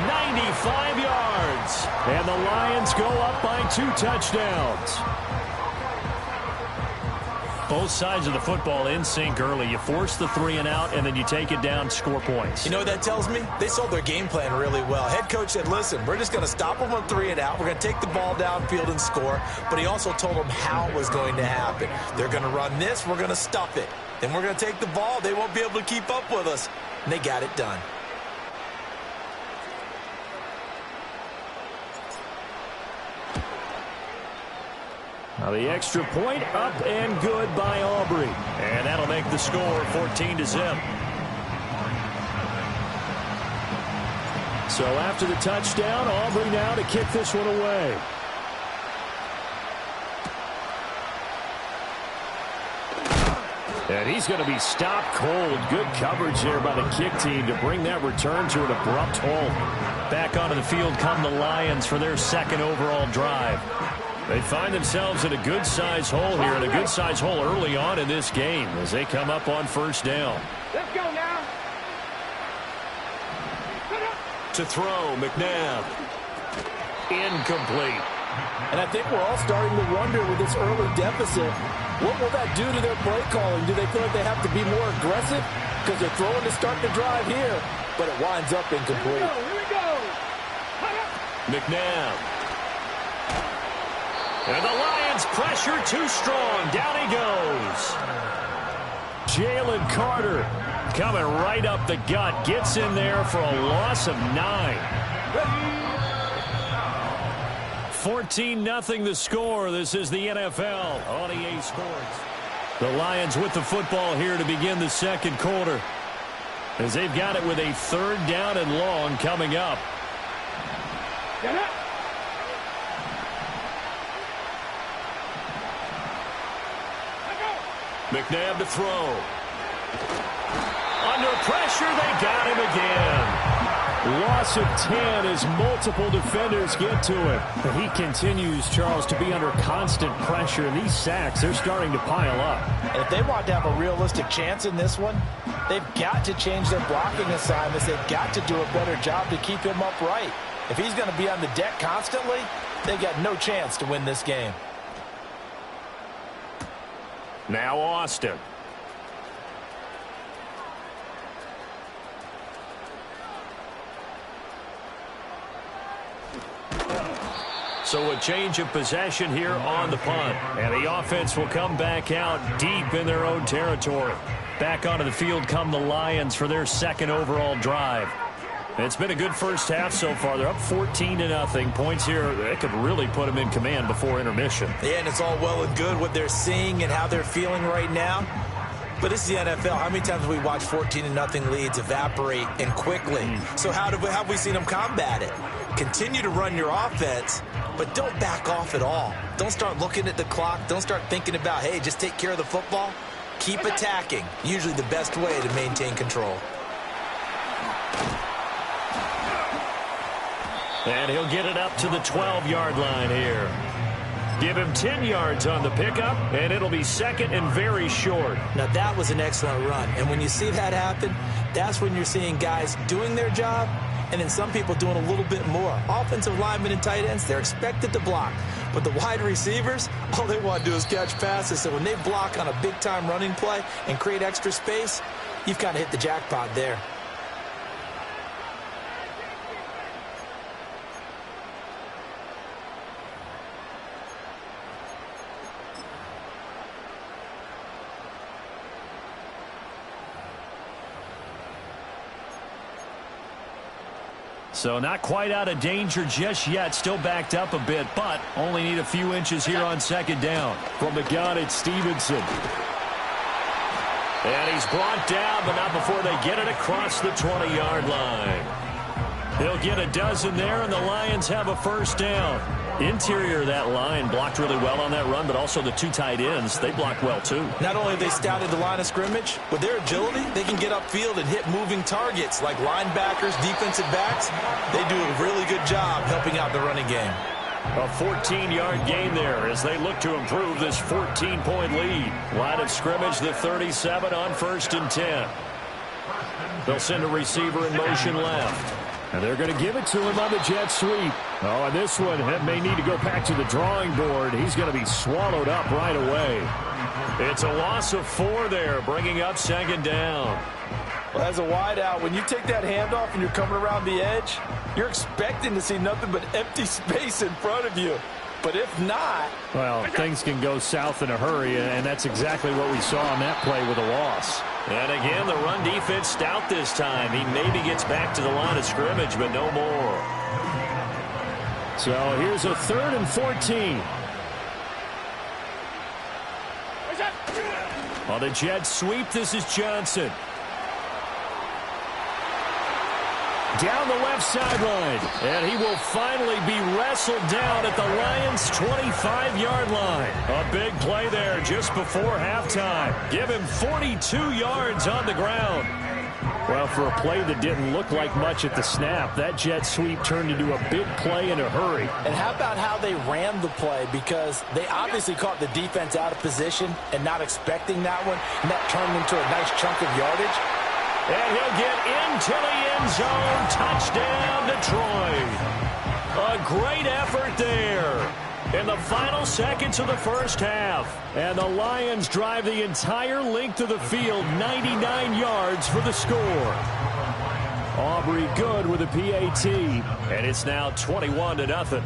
95 yards. And the Lions go up by 2 touchdowns. Both sides of the football in sync early. You force the 3 and out, and then you take it down, score points. You know what that tells me? They sold their game plan really well. Head coach said, listen, we're just going to stop them on 3 and out. We're going to take the ball downfield and score. But he also told them how it was going to happen. They're going to run this. We're going to stuff it. Then we're going to take the ball. They won't be able to keep up with us. And they got it done. Now the extra point up and good by Aubrey. And that'll make the score 14-0. So after the touchdown, Aubrey now to kick this one away. And he's going to be stopped cold. Good coverage there by the kick team to bring that return to an abrupt halt. Back onto the field come the Lions for their second overall drive. They find themselves in a good-sized hole here, and a good-sized hole early on in this game as they come up on first down. Let's go now. To throw, McNabb. Incomplete. And I think we're all starting to wonder with this early deficit, what will that do to their play calling? Do they feel like they have to be more aggressive? Because they're throwing to start the drive here, but it winds up incomplete. Here we go. McNabb. And the Lions pressure too strong. Down he goes. Jalen Carter coming right up the gut. Gets in there for a loss of 9. 14-0 the score. This is the NFL on EA Sports. The Lions with the football here to begin the second quarter, as they've got it with a third down and long coming up. Get up. McNabb to throw. Under pressure, they got him again. Loss of 10 as multiple defenders get to him. He continues, Charles, to be under constant pressure. And these sacks, they're starting to pile up. And if they want to have a realistic chance in this one, they've got to change their blocking assignments. They've got to do a better job to keep him upright. If he's going to be on the deck constantly, they've got no chance to win this game. Now Austin. So a change of possession here on the punt. And the offense will come back out deep in their own territory. Back onto the field come the Lions for their second overall drive. It's been a good first half so far. They're up 14-0. Points here, they could really put them in command before intermission. Yeah, and it's all well and good what they're seeing and how they're feeling right now. But this is the NFL. How many times have we watched 14-0 leads evaporate and quickly? So how have we seen them combat it? Continue to run your offense, but don't back off at all. Don't start looking at the clock. Don't start thinking about, hey, just take care of the football. Keep attacking. Usually the best way to maintain control. And he'll get it up to the 12-yard line here. Give him 10 yards on the pickup, and it'll be second and very short. Now, that was an excellent run. And when you see that happen, that's when you're seeing guys doing their job and then some people doing a little bit more. Offensive linemen and tight ends, they're expected to block. But the wide receivers, all they want to do is catch passes. So when they block on a big-time running play and create extra space, you've kind of hit the jackpot there. So not quite out of danger just yet. Still backed up a bit, but only need a few inches here on second down. From the gun, it's Stevenson. And he's brought down, but not before they get it across the 20-yard line. He'll get a dozen there, and the Lions have a first down. Interior of that line blocked really well on that run, but also the two tight ends, they blocked well too. Not only have they scouted the line of scrimmage, with their agility, they can get upfield and hit moving targets like linebackers, defensive backs. They do a really good job helping out the running game. A 14-yard gain there as they look to improve this 14-point lead. Line of scrimmage, the 37 on 1st and 10. They'll send a receiver in motion left. And they're going to give it to him on the jet sweep. Oh, and this one may need to go back to the drawing board. He's going to be swallowed up right away. It's a loss of 4 there, bringing up second down. Well, as a wideout, when you take that handoff and you're coming around the edge, you're expecting to see nothing but empty space in front of you. But if not... Well, things can go south in a hurry, and that's exactly what we saw on that play with a loss. And again, the run defense stout this time. He maybe gets back to the line of scrimmage, but no more. So here's a 3rd and 14. On a jet sweep, this is Johnson. down the left sideline. And he will finally be wrestled down at the Lions' 25-yard line. A big play there just before halftime. Give him 42 yards on the ground. Well, for a play that didn't look like much at the snap, that jet sweep turned into a big play in a hurry. And how about how they ran the play? Because they obviously caught the defense out of position and not expecting that one, and that turned into a nice chunk of yardage. And he'll get into the end zone. Touchdown, Detroit. A great effort there in the final seconds of the first half. And the Lions drive the entire length of the field, 99 yards for the score. Aubrey good with a PAT, and it's now 21-0.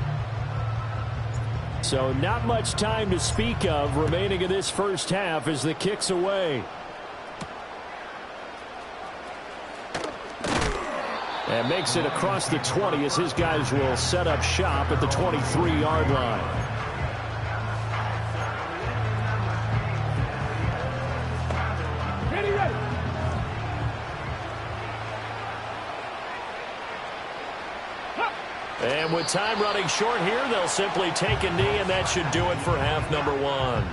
So not much time to speak of remaining in this first half as the kick's away. And makes it across the 20 as his guys will set up shop at the 23-yard line. Ready. And with time running short here, they'll simply take a knee, and that should do it for half number one.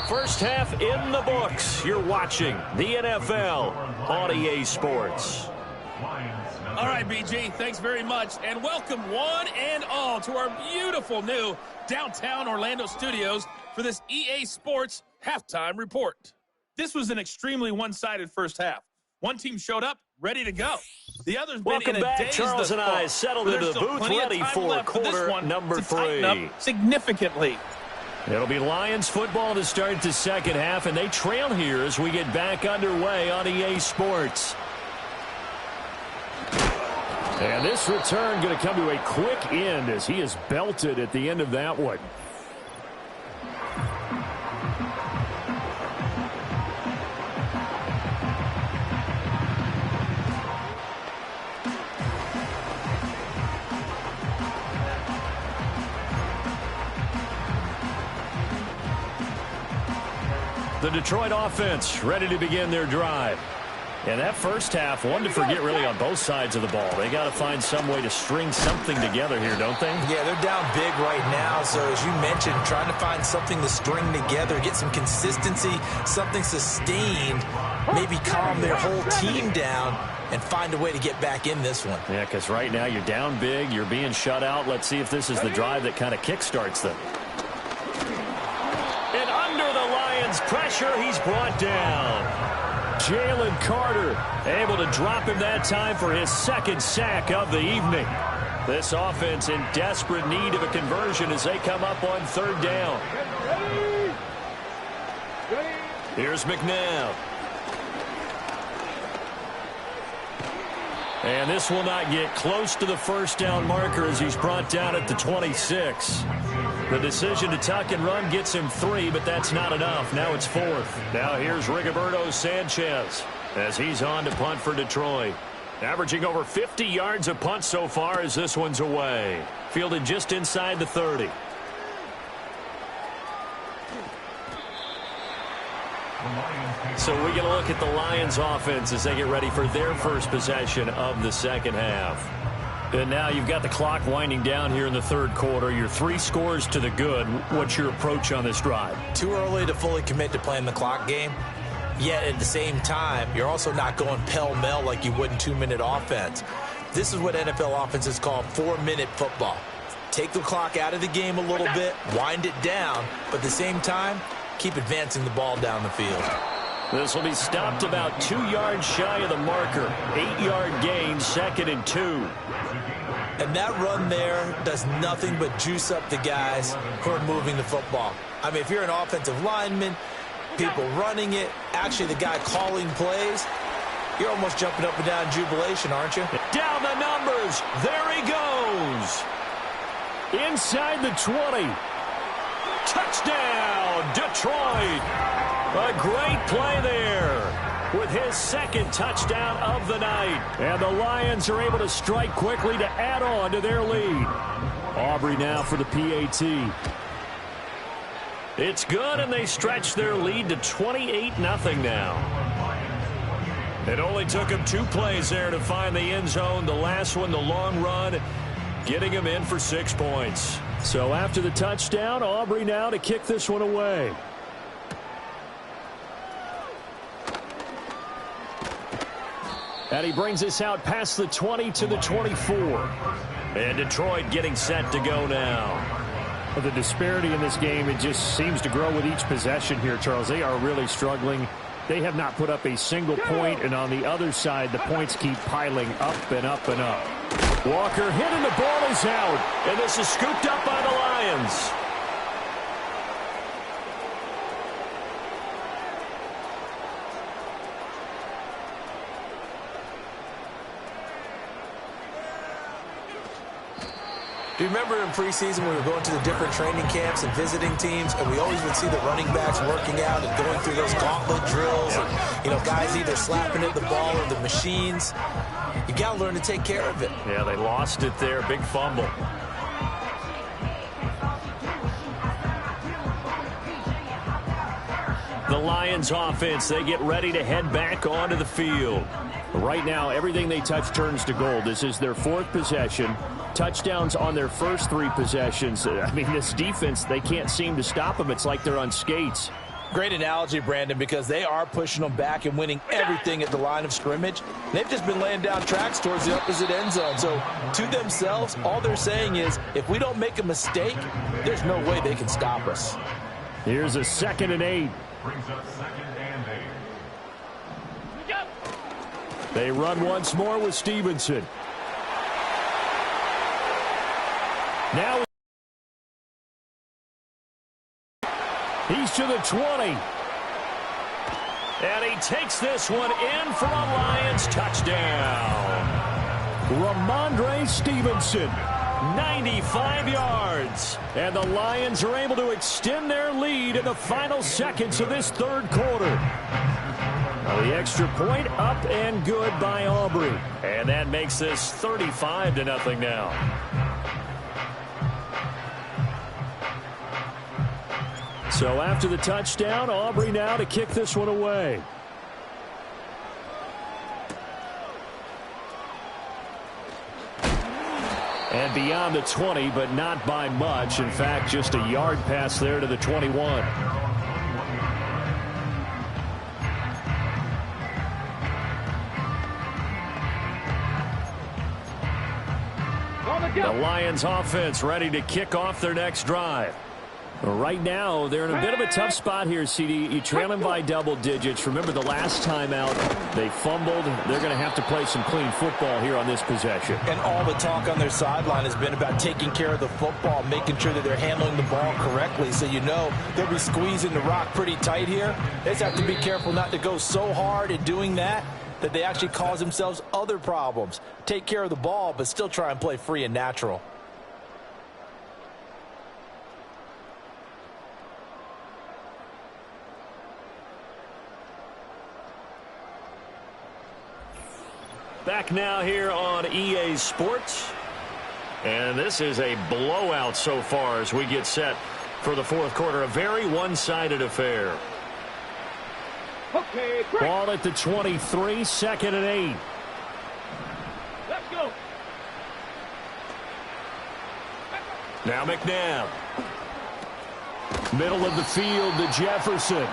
First half in the books. You're watching the NFL on EA Sports. All right, BG, thanks very much, and welcome one and all to our beautiful new downtown Orlando studios for this EA Sports halftime report. This was an extremely one-sided first half. One team showed up, ready to go. The other's been Welcome in a back. daze Charles and I settled into the booth, ready for quarter number 3. Significantly. It'll be Lions football to start the second half, and they trail here as we get back underway on EA Sports. And this return going to come to a quick end as he is belted at the end of that one. The Detroit offense ready to begin their drive. And that first half, one to forget really on both sides of the ball. They got to find some way to string something together here, don't they? Yeah, they're down big right now. So as you mentioned, trying to find something to string together, get some consistency, something sustained, maybe calm their whole team down and find a way to get back in this one. Yeah, because right now you're down big, you're being shut out. Let's see if this is the drive that kind of kickstarts them. And under the Lions' pressure, he's brought down. Jalen Carter able to drop him that time for his second sack of the evening. This offense in desperate need of a conversion as they come up on third down. Here's McNabb. And this will not get close to the first down marker as he's brought down at the 26. The decision to tuck and run gets him 3, but that's not enough. Now it's 4th. Now here's Rigoberto Sanchez as he's on to punt for Detroit. Averaging over 50 yards a punt so far as this one's away. Fielded just inside the 30. So we get a look at the Lions offense as they get ready for their first possession of the second half. And now you've got the clock winding down here in the third quarter. You're 3 scores to the good. What's your approach on this drive? Too early to fully commit to playing the clock game. Yet at the same time, you're also not going pell-mell like you would in 2-minute offense. This is what NFL offenses call 4-minute football. Take the clock out of the game a little bit, wind it down, but at the same time, keep advancing the ball down the field. This will be stopped about 2 yards shy of the marker. 8-yard gain, 2nd and 2. And that run there does nothing but juice up the guys who are moving the football. I mean, if you're an offensive lineman, people running it, actually the guy calling plays, you're almost jumping up and down in jubilation, aren't you? Down the numbers. There he goes. Inside the 20. Touchdown, Detroit. A great play there with his second touchdown of the night. And the Lions are able to strike quickly to add on to their lead. Aubrey now for the PAT. It's good, and they stretch their lead to 28-0 now. It only took him 2 plays there to find the end zone. The last one, the long run, getting him in for 6 points. So after the touchdown, Aubrey now to kick this one away. And he brings us out past the 20 to the 24. And Detroit getting set to go now. Well, the disparity in this game, it just seems to grow with each possession here, Charles. They are really struggling. They have not put up a single point, and on the other side, the points keep piling up and up and up. Walker hit and the ball is out, and this is scooped up by the Lions. Do you remember in preseason we were going to the different training camps and visiting teams, and we always would see the running backs working out and going through those gauntlet drills, and, you know, guys either slapping at the ball or the machines. You got to learn to take care of it. Yeah, they lost it there. Big fumble. The Lions offense, they get ready to head back onto the field. Right now, everything they touch turns to gold. This is their 4th possession. Touchdowns on their first 3 possessions. I mean, this defense, they can't seem to stop them. It's like they're on skates. Great analogy, Brandon, because they are pushing them back and winning everything at the line of scrimmage. They've just been laying down tracks towards the opposite end zone. So to themselves, all they're saying is, if we don't make a mistake, there's no way they can stop us. Here's a 2nd and 8. Brings up 2nd and 8. They run once more with Stevenson. Now he's to the 20. And he takes this one in for a Lions touchdown. Ramondre Stevenson. 95 yards. And the Lions are able to extend their lead in the final seconds of this 3rd quarter. The extra point up and good by Aubrey. And that makes this 35-0 now. So after the touchdown, Aubrey now to kick this one away. And beyond the 20, but not by much. In fact, just a yard pass there to the 21. The Lions offense ready to kick off their next drive. Right now, they're in a bit of a tough spot here, CD. You trail them by double digits. Remember the last time out, they fumbled. They're going to have to play some clean football here on this possession. And all the talk on their sideline has been about taking care of the football, making sure that they're handling the ball correctly. So you know they'll be squeezing the rock pretty tight here. They just have to be careful not to go so hard in doing that they actually cause themselves other problems. Take care of the ball, but still try and play free and natural. Back now here on EA Sports. And this is a blowout so far as we get set for the 4th quarter. A very one-sided affair. Okay, great. Ball at the 23, 2nd and 8. Let's go. Now McNabb. Middle of the field to Jefferson.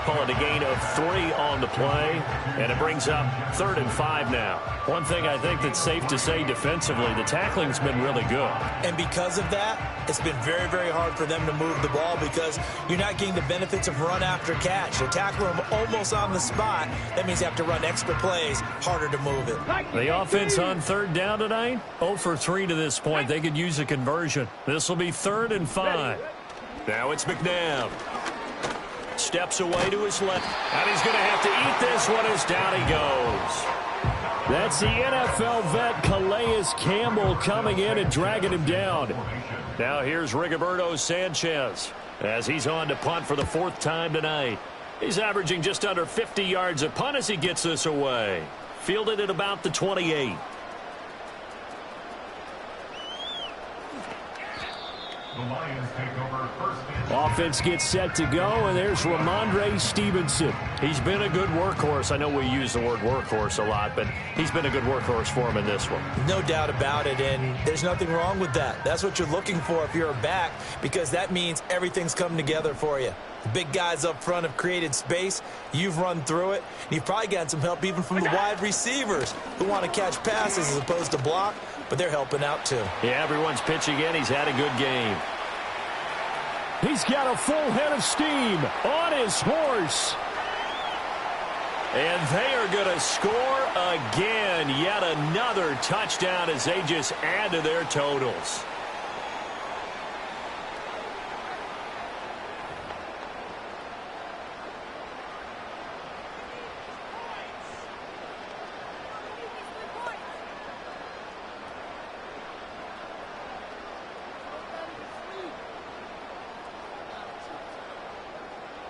Pulling a gain of 3 on the play, and it brings up 3rd and 5 now. One thing I think that's safe to say defensively, the tackling's been really good. And because of that, it's been very, very hard for them to move the ball because you're not getting the benefits of run after catch. They tackle them almost on the spot. That means you have to run extra plays, harder to move it. The offense on 3rd down tonight, 0 for 3 to this point. They could use a conversion. This will be 3rd and 5. Now it's McNabb. Steps away to his left, and he's going to have to eat this one as down he goes. That's the NFL vet Calais Campbell coming in and dragging him down. Now here's Rigoberto Sanchez as he's on to punt for the 4th time tonight. He's averaging just under 50 yards a punt as he gets this away. Fielded at about the 28. The Lions take over 1st and Offense gets set to go, and there's Ramondre Stevenson. He's been a good workhorse. I know we use the word workhorse a lot, but he's been a good workhorse for him in this one. No doubt about it, and there's nothing wrong with that. That's what you're looking for if you're a back, because that means everything's coming together for you. The big guys up front have created space. You've run through it. And you've probably gotten some help even from the wide receivers who want to catch passes as opposed to block, but they're helping out too. Yeah, everyone's pitching in. He's had a good game. He's got a full head of steam on his horse. And they are going to score again. Yet another touchdown as they just add to their totals.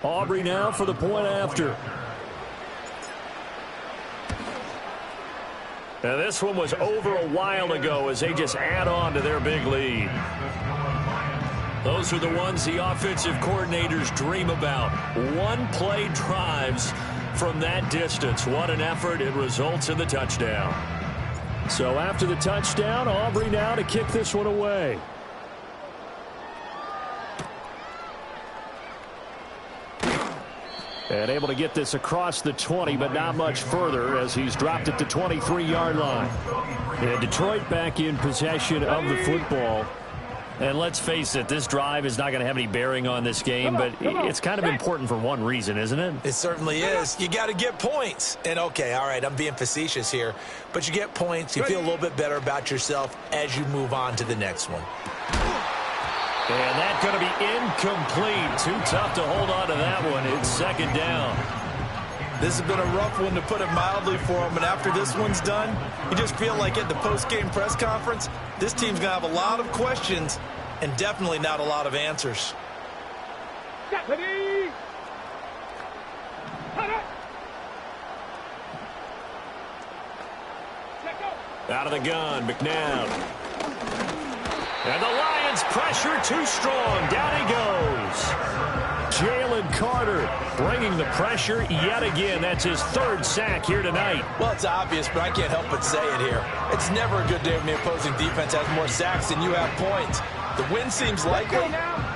Aubrey now for the point after. Now this one was over a while ago as they just add on to their big lead. Those are the ones the offensive coordinators dream about. One-play drives from that distance. What an effort. It results in the touchdown. So after the touchdown, Aubrey now to kick this one away. And able to get this across the 20, but not much further as he's dropped it to 23-yard line. And Detroit back in possession of the football. And let's face it, this drive is not going to have any bearing on this game, but it's kind of important for one reason, isn't it? It certainly is. You got to get points. And, okay, all right, I'm being facetious here, but you get points. You feel a little bit better about yourself as you move on to the next one. And that's going to be incomplete. Too tough to hold on to that one. It's second down. This has been a rough one, to put it mildly, for him. And after this one's done, you just feel like at the post-game press conference, this team's going to have a lot of questions and definitely not a lot of answers. Out of the gun, McNabb. And the Lions pressure too strong. Down he goes. Jalen Carter bringing the pressure yet again. That's his third sack here tonight. Well, it's obvious, but I can't help but say it here. It's never a good day when the opposing defense has more sacks than you have points. The win seems likely,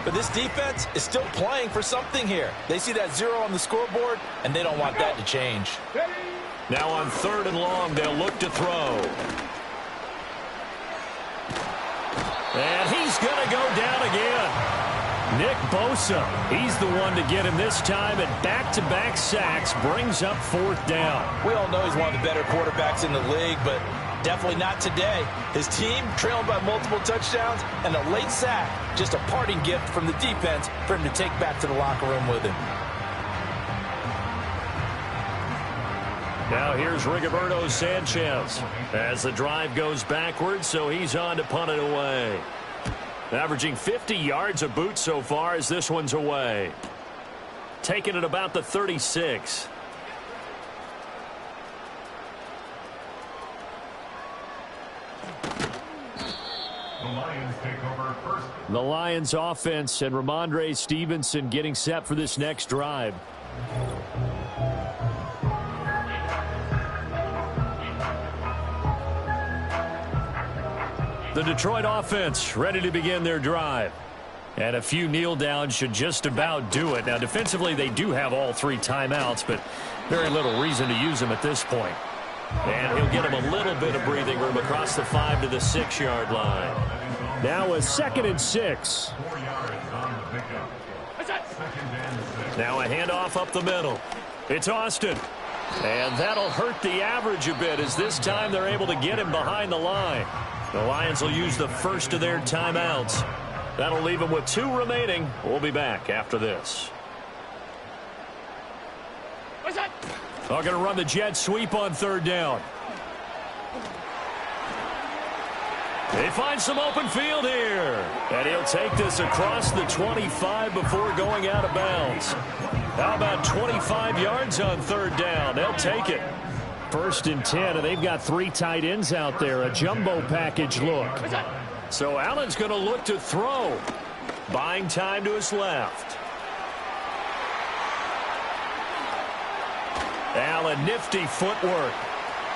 but this defense is still playing for something here. They see that 0 on the scoreboard, and they don't want that to change. Now on 3rd and long, they'll look to throw. And he's going to go down again. Nick Bosa, he's the one to get him this time, and back-to-back sacks brings up 4th down. We all know he's one of the better quarterbacks in the league, but definitely not today. His team trailing by multiple touchdowns and a late sack, just a parting gift from the defense for him to take back to the locker room with him. Now here's Rigoberto Sanchez as the drive goes backwards, so he's on to punt it away. Averaging 50 yards a boot so far as this one's away. Taking it about the 36. The Lions take over first. The Lions offense and Ramondre Stevenson getting set for this next drive. The Detroit offense ready to begin their drive. And a few kneel downs should just about do it. Now, defensively, they do have all 3 timeouts, but very little reason to use them at this point. And he'll get him a little bit of breathing room across the 5 to the 6-yard line. Now a 2nd and 6. 4 yards on the pickup. 2nd and 6. Now a handoff up the middle. It's Austin. And that'll hurt the average a bit as this time they're able to get him behind the line. The Lions will use the first of their timeouts. That'll leave them with 2 remaining. We'll be back after this. They're going to run the jet sweep on 3rd down. They find some open field here. And he'll take this across the 25 before going out of bounds. How about 25 yards on 3rd down? They'll take it. 1st and 10, and they've got 3 tight ends out there. A jumbo package look. So Allen's going to look to throw. Buying time to his left. Allen, nifty footwork.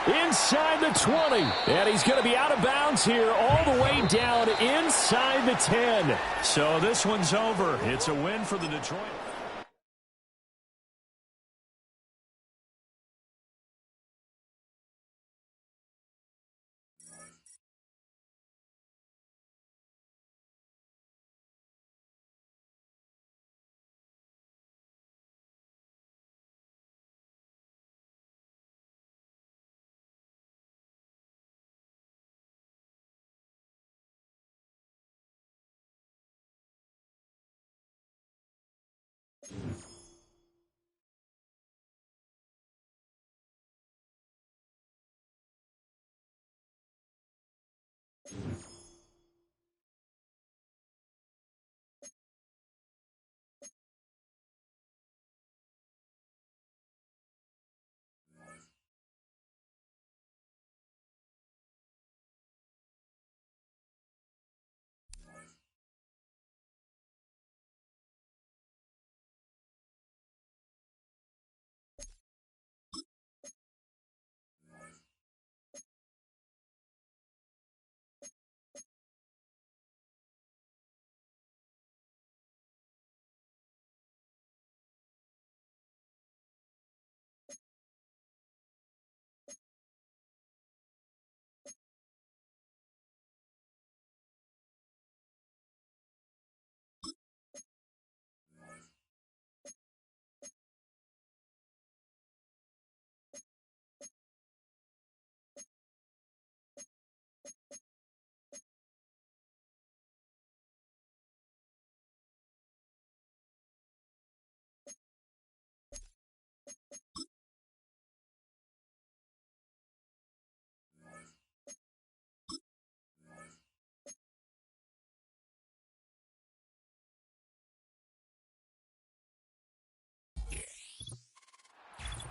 Inside the 20. And he's going to be out of bounds here all the way down inside the 10. So this one's over. It's a win for the Detroit.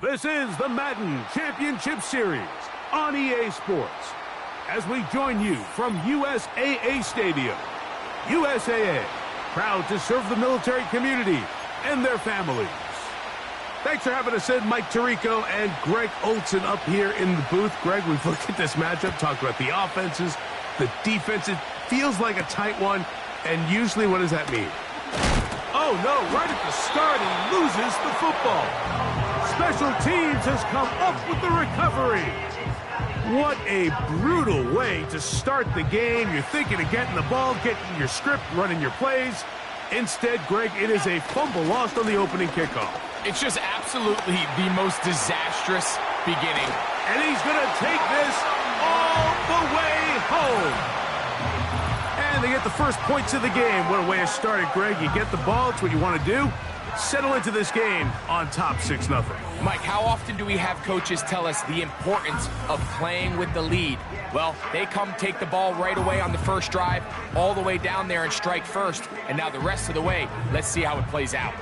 This is the Madden Championship Series on EA Sports. As we join you from USAA Stadium, USAA, proud to serve the military community and their families. Thanks for having us in, Mike Tirico and Greg Olson up here in the booth. Greg, we've looked at this matchup, talked about the offenses, the defense. It feels like a tight one, and usually what does that mean? Oh, no, right at the start, he loses the football. Special teams has come up with the recovery. What a brutal way to start the game. You're thinking of getting the ball, getting your script, running your plays. Instead, Greg, it is a fumble lost on the opening kickoff. It's just absolutely the most disastrous beginning. And he's going to take this all the way home. And they get the first points of the game. What a way to start it, Greg. You get the ball. It's what you want to do. Settle into this game on top 6-0. Mike, how often do we have coaches tell us the importance of playing with the lead? Well, they come take the ball right away on the first drive, all the way down there and strike first. And now the rest of the way, let's see how it plays out.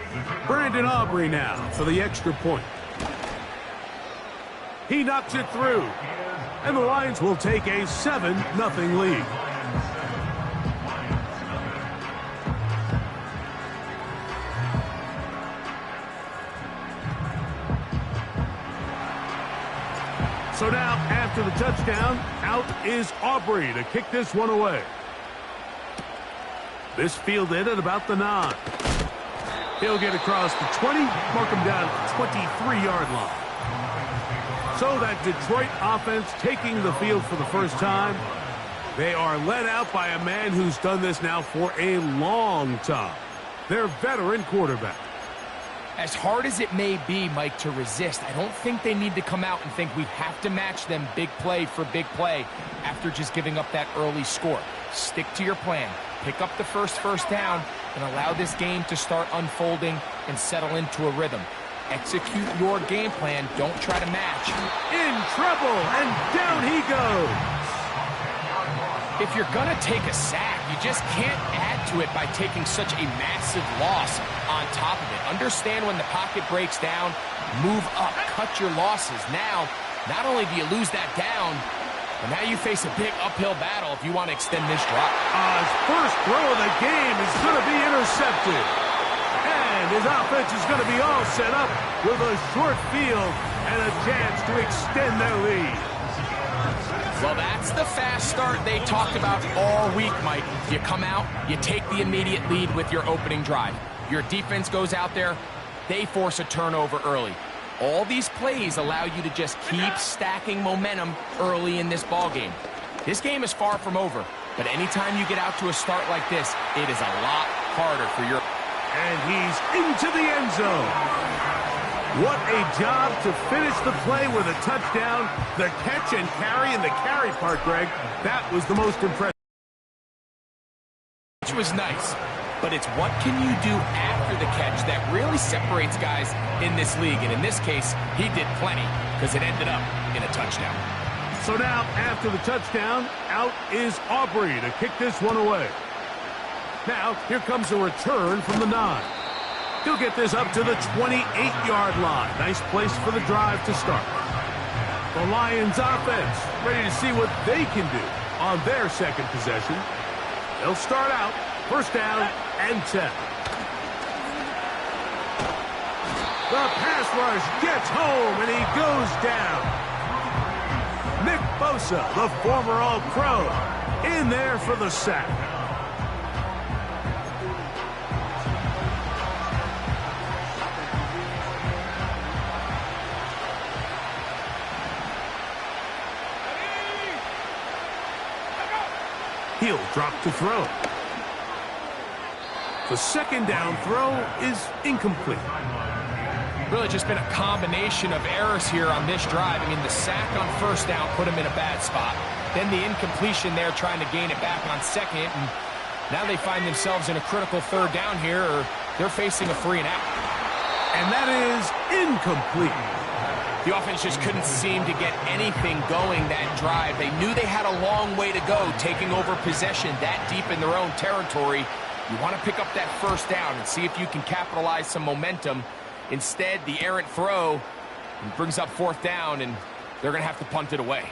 Brandon Aubrey now for the extra point. He knocks it through. And the Lions will take a 7-0 lead. So now, after the touchdown, out is Aubrey to kick this one away. This fielded at about the 9. He'll get across the 20, mark him down at the 23-yard line. So that Detroit offense taking the field for the first time. They are led out by a man who's done this now for a long time. Their veteran quarterback. As hard as it may be, Mike, to resist, I don't think they need to come out and think we have to match them big play for big play after just giving up that early score. Stick to your plan. Pick up the first down and allow this game to start unfolding and settle into a rhythm. Execute your game plan. Don't try to match. In trouble, and down he goes. If you're going to take a sack, you just can't add to it by taking such a massive loss on top of it. Understand when the pocket breaks down, move up, cut your losses. Now, not only do you lose that down, And now you face a big uphill battle if you want to extend this drive. His first throw of the game is going to be intercepted. And his offense is going to be all set up with a short field and a chance to extend their lead. Well, that's the fast start they talked about all week, Mike. You come out, you take the immediate lead with your opening drive. Your defense goes out there, they force a turnover early. All these plays allow you to just keep stacking momentum early in this ball game. This game is far from over, but anytime you get out to a start like this, it is a lot harder for your... And he's into the end zone. What a job to finish the play with a touchdown. The catch and carry, and the carry part, Greg, that was the most impressive. Which was nice. But it's what can you do after the catch that really separates guys in this league. And in this case, he did plenty because it ended up in a touchdown. So now, after the touchdown, out is Aubrey to kick this one away. Now, here comes a return from the 9. He'll get this up to the 28-yard line. Nice place for the drive to start. The Lions offense ready to see what they can do on their second possession. They'll start out first down and 10. The pass rush gets home, and he goes down. Nick Bosa, the former All-Pro, in there for the sack. He'll drop to throw. The second down throw is incomplete. Really just been a combination of errors here on this drive. I mean, the sack on first down put him in a bad spot. Then the incompletion there trying to gain it back on second. And now they find themselves in a critical third down here, or they're facing a 3 and out. And that is incomplete. The offense just couldn't seem to get anything going that drive. They knew they had a long way to go, taking over possession that deep in their own territory. You want to pick up that first down and see if you can capitalize some momentum. Instead, the errant throw brings up fourth down, and they're going to have to punt it away.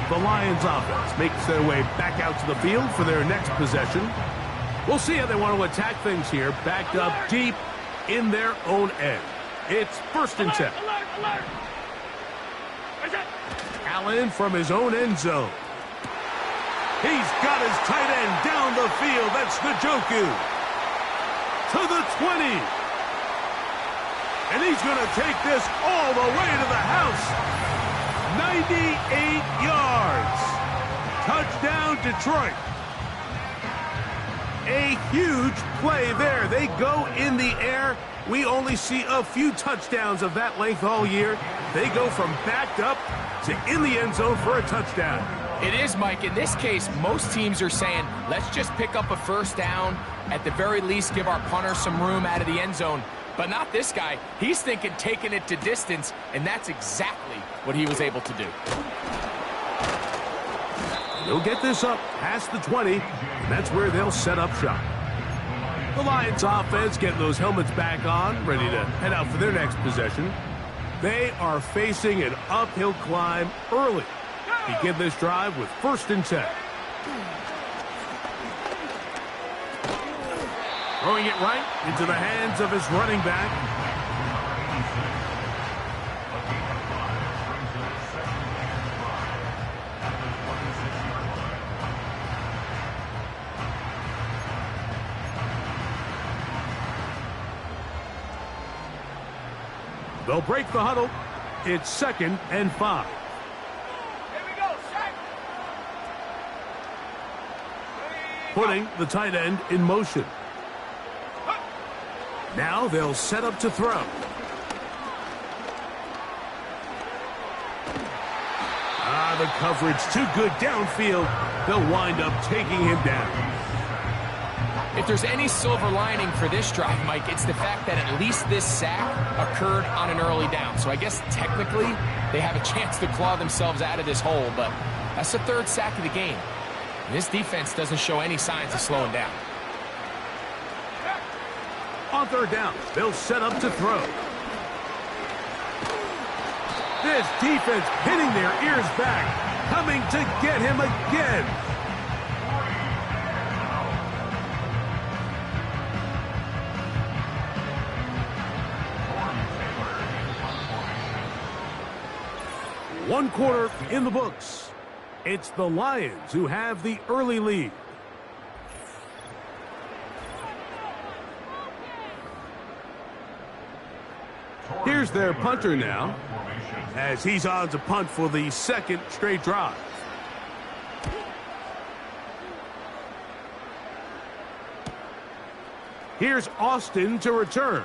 The Lions offense makes their way back out to the field for their next possession. We'll see how they want to attack things here, backed up deep in their own end. It's first and 10. Allen from his own end zone. He's got his tight end down the field. That's Njoku. To the 20. And he's going to take this all the way to the house. 98 yards. Touchdown, Detroit. A huge play there. They go in the air. We only see a few touchdowns of that length all year. They go from backed up to in the end zone for a touchdown. It is, Mike. In this case, most teams are saying, let's just pick up a first down. At the very least, give our punter some room out of the end zone. But not this guy. He's thinking taking it to distance, and that's exactly what he was able to do. They'll get this up past the 20, and that's where they'll set up shop. The Lions offense getting those helmets back on, ready to head out for their next possession. They are facing an uphill climb early. Begin this drive with first and 10. Throwing it right into the hands of his running back. They'll break the huddle. It's 2nd and 5. Putting the tight end in motion. Now they'll set up to throw. The coverage too good downfield. They'll wind up taking him down. If there's any silver lining for this drive, Mike, it's the fact that at least this sack occurred on an early down. So I guess technically they have a chance to claw themselves out of this hole, but that's the 3rd sack of the game. And this defense doesn't show any signs of slowing down. On 3rd down, they'll set up to throw. This defense pinning their ears back, coming to get him again. One quarter in the books. It's the Lions who have the early lead. Here's their punter now, as he's on to punt for the second straight drive. Here's Austin to return.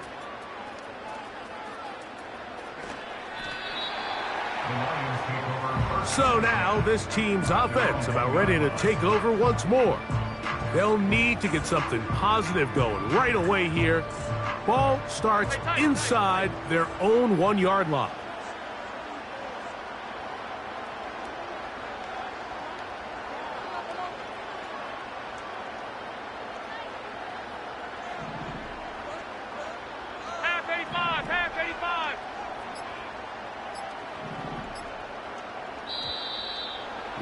So now this team's offense about ready to take over once more. They'll need to get something positive going right away here. Ball starts inside their own 1-yard line. Half 85.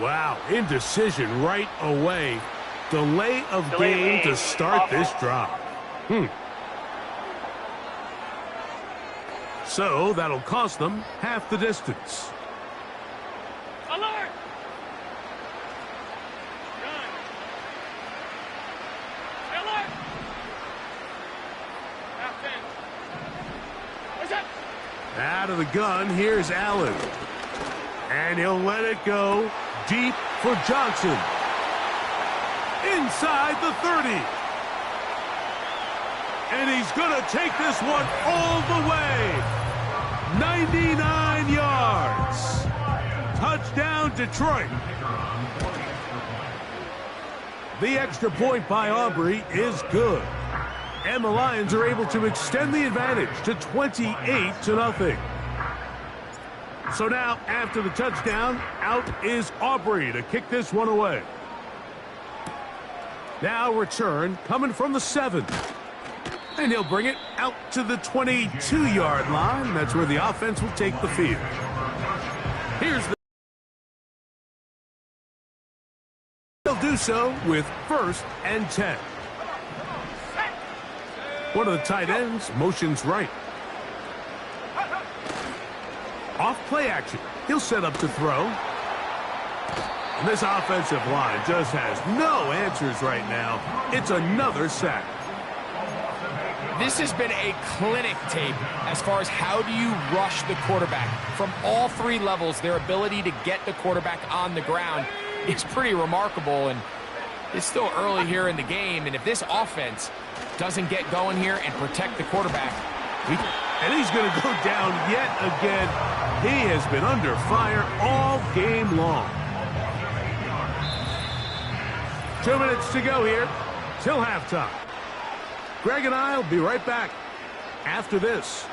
Wow, indecision right away. Delay of game to start this drive. So that'll cost them half the distance. Alert! Gun. Alert! Half 10. What's up? Out of the gun, here's Allen. And he'll let it go deep for Johnson. Inside the 30. And he's going to take this one all the way. 99 yards. Touchdown, Detroit. The extra point by Aubrey is good. And the Lions are able to extend the advantage to 28-0. So now, after the touchdown, out is Aubrey to kick this one away. Now return coming from the 7. And he'll bring it out to the 22-yard line. That's where the offense will take the field. Here's the... They'll do so with 1st and 10. One of the tight ends motions right. Off play action. He'll set up to throw. And this offensive line just has no answers right now. It's another sack. This has been a clinic tape as far as how do you rush the quarterback. From all 3 levels, their ability to get the quarterback on the ground is pretty remarkable. And it's still early here in the game. And if this offense doesn't get going here and protect the quarterback, and he's going to go down yet again. He has been under fire all game long. 2 minutes to go here till halftime. Greg and I will be right back after this.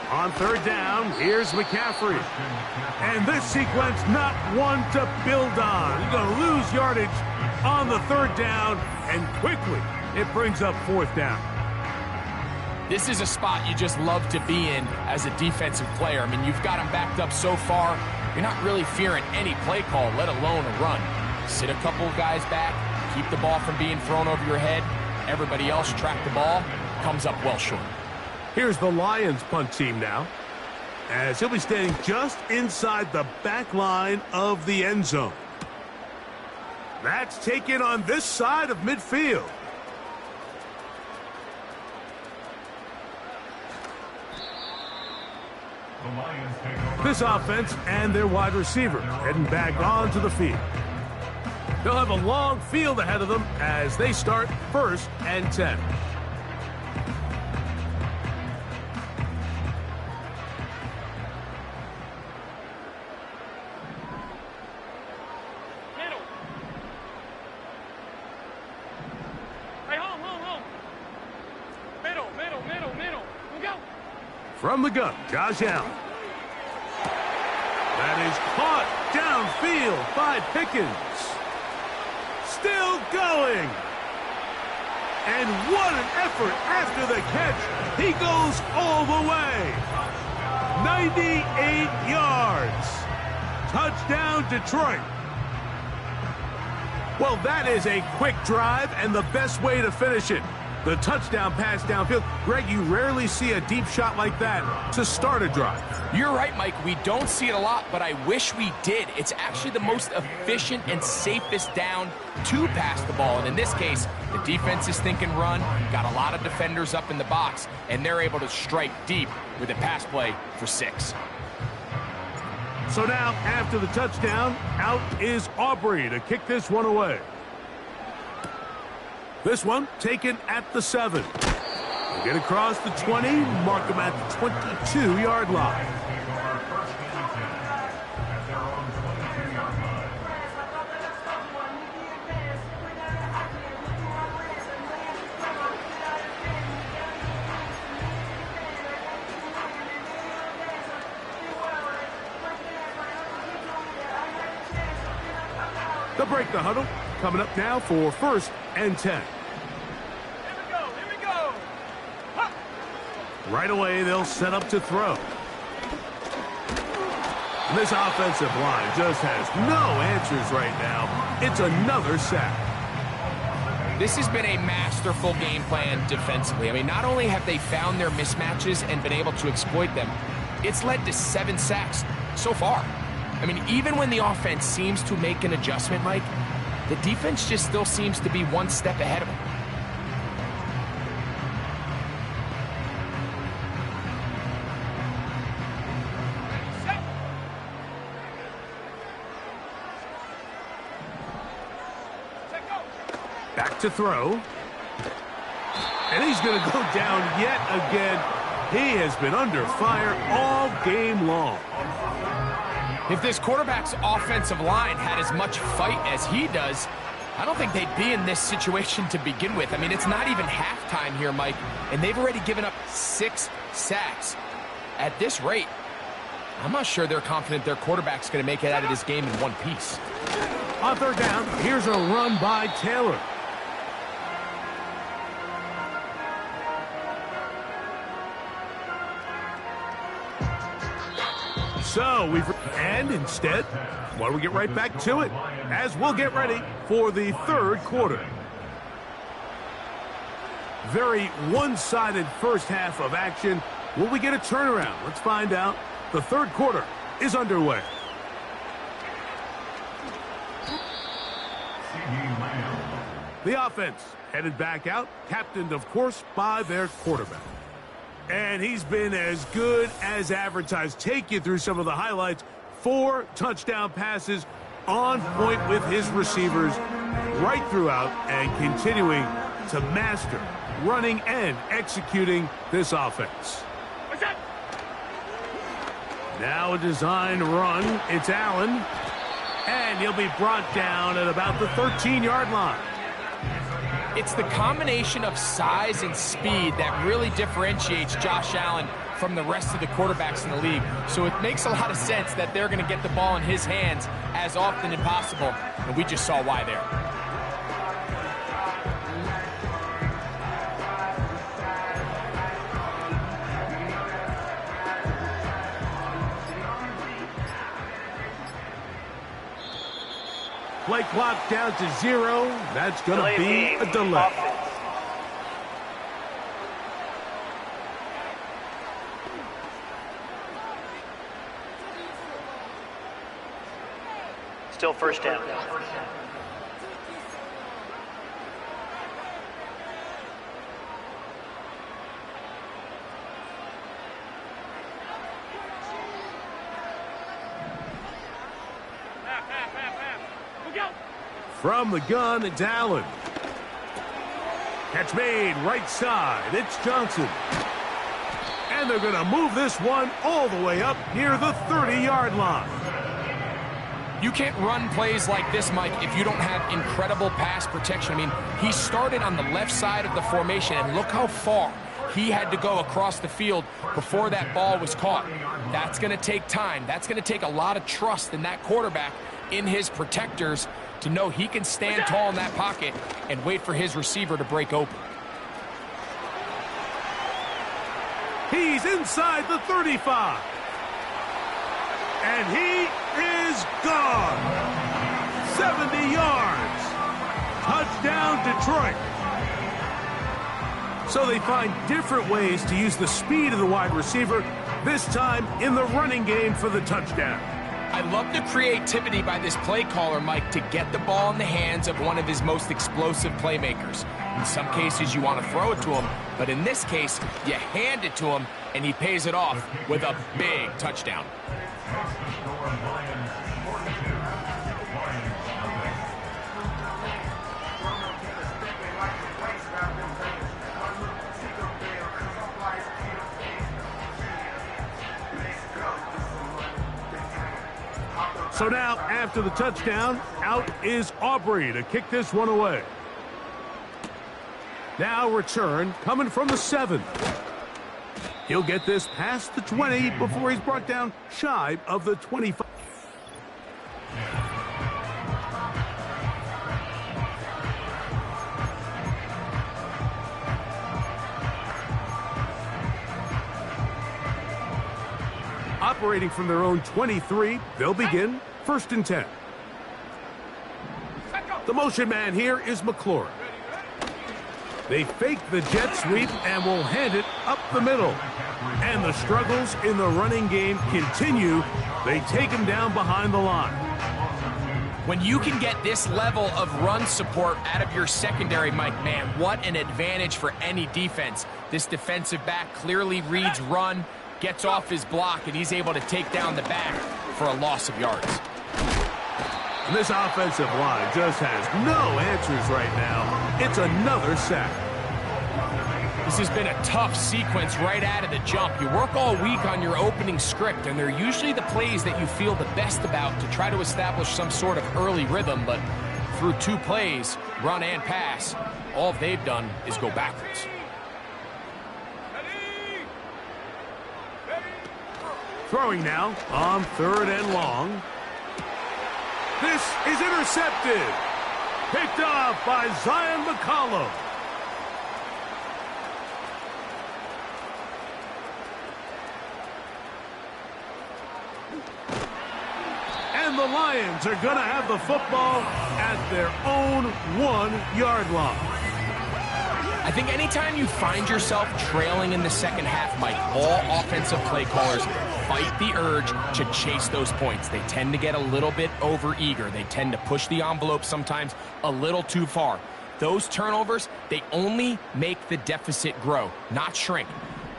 On 3rd down, here's McCaffrey. And this sequence, not one to build on. He's going to lose yardage on the 3rd down, and quickly it brings up 4th down. This is a spot you just love to be in as a defensive player. I mean, you've got him backed up so far, you're not really fearing any play call, let alone a run. Sit a couple of guys back, keep the ball from being thrown over your head. Everybody else track the ball, comes up well short. Here's the Lions punt team now, as he'll be standing just inside the back line of the end zone. That's taken on this side of midfield. This offense and their wide receiver heading back onto the field. They'll have a long field ahead of them as they start 1st and 10. From the gun, Josh Allen. That is caught downfield by Pickens. Still going. And what an effort after the catch. He goes all the way. 98 yards. Touchdown, Detroit. Well, that is a quick drive and the best way to finish it. The touchdown pass downfield. Greg, you rarely see a deep shot like that to start a drive. You're right, Mike. We don't see it a lot, but I wish we did. It's actually the most efficient and safest down to pass the ball. And in this case, the defense is thinking run, got a lot of defenders up in the box, and they're able to strike deep with a pass play for 6. So now, after the touchdown, out is Aubrey to kick this one away. This one taken at the 7. We'll get across the 20, mark them at the 22-yard line. They'll break the huddle. Coming up now for 1st and 10. Here we go. Huh. Right away, they'll set up to throw. And this offensive line just has no answers right now. It's another sack. This has been a masterful game plan defensively. I mean, not only have they found their mismatches and been able to exploit them, it's led to 7 sacks so far. I mean, even when the offense seems to make an adjustment, Mike, the defense just still seems to be one step ahead of them. Back to throw. And he's going to go down yet again. He has been under fire all game long. If this quarterback's offensive line had as much fight as he does, I don't think they'd be in this situation to begin with. I mean, it's not even halftime here, Mike, and they've already given up 6 sacks. At this rate, I'm not sure they're confident their quarterback's going to make it out of this game in one piece. On 3rd down, here's a run by Taylor. So and instead, why don't we get right back to it as we'll get ready for the 3rd quarter. Very one-sided first half of action. Will we get a turnaround? Let's find out. The 3rd quarter is underway. The offense headed back out, captained, of course, by their quarterback. And he's been as good as advertised. Take you through some of the highlights. 4 touchdown passes on point with his receivers right throughout and continuing to master running and executing this offense. What's that? Now a design run. It's Allen. And he'll be brought down at about the 13-yard line. It's the combination of size and speed that really differentiates Josh Allen from the rest of the quarterbacks in the league. So it makes a lot of sense that they're going to get the ball in his hands as often as possible, and we just saw why there. Play clock down to 0. That's going to be a delay. Still 1st down. From the gun, it's Allen. Catch made right side. It's Johnson. And they're going to move this one all the way up near the 30-yard line. You can't run plays like this, Mike, if you don't have incredible pass protection. I mean, he started on the left side of the formation, and look how far he had to go across the field before that ball was caught. That's going to take time. That's going to take a lot of trust in that quarterback, in his protectors, to know he can stand tall in that pocket and wait for his receiver to break open. He's inside the 35. And he is gone. 70 yards. Touchdown, Detroit. So they find different ways to use the speed of the wide receiver, this time in the running game for the touchdown. I love the creativity by this play caller, Mike, to get the ball in the hands of one of his most explosive playmakers. In some cases, you want to throw it to him, but in this case, you hand it to him, and he pays it off with a big touchdown. So now, after the touchdown, out is Aubrey to kick this one away. Now return coming from the 7. He'll get this past the 20 before he's brought down shy of the 25. Operating from their own 23, they'll begin 1st and 10. The motion man here is McLaurin. They fake the jet sweep and will hand it up the middle. And the struggles in the running game continue. They take him down behind the line. When you can get this level of run support out of your secondary, Mike, man, what an advantage for any defense. This defensive back clearly reads run, gets off his block, and he's able to take down the back for a loss of yards. And this offensive line just has no answers right now. It's another sack. This has been a tough sequence right out of the jump. You work all week on your opening script, and they're usually the plays that you feel the best about to try to establish some sort of early rhythm, but through 2 plays, run and pass, all they've done is go backwards. Throwing now on 3rd and long. This is intercepted. Picked off by Zion McCollum. And the Lions are going to have the football at their own 1-yard line. I think anytime you find yourself trailing in the second half, Mike, all offensive play callers fight the urge to chase those points. They tend to get a little bit overeager. They tend to push the envelope sometimes a little too far. Those turnovers, they only make the deficit grow, not shrink.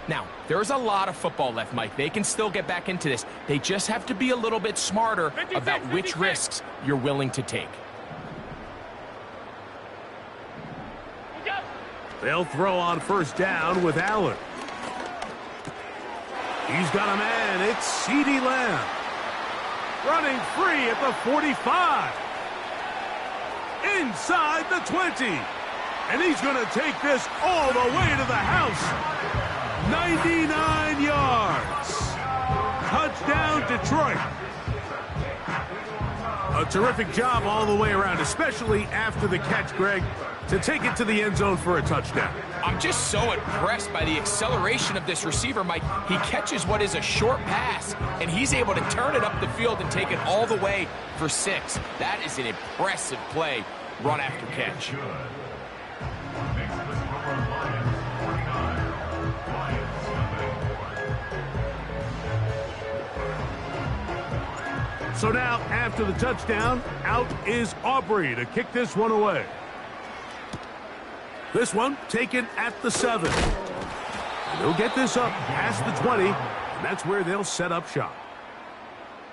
Now, there's a lot of football left, Mike. They can still get back into this. They just have to be a little bit smarter about which risks you're willing to take. They'll throw on 1st down with Allen. He's got a man. It's CeeDee Lamb. Running free at the 45. Inside the 20. And he's going to take this all the way to the house. 99 yards. Touchdown, Detroit. A terrific job all the way around, especially after the catch, Greg, to take it to the end zone for a touchdown. I'm just so impressed by the acceleration of this receiver, Mike. He catches what is a short pass, and he's able to turn it up the field and take it all the way for 6. That is an impressive play, run after catch. So now, after the touchdown, out is Aubrey to kick this one away. This one taken at the 7. And they'll get this up past the 20, and that's where they'll set up shop.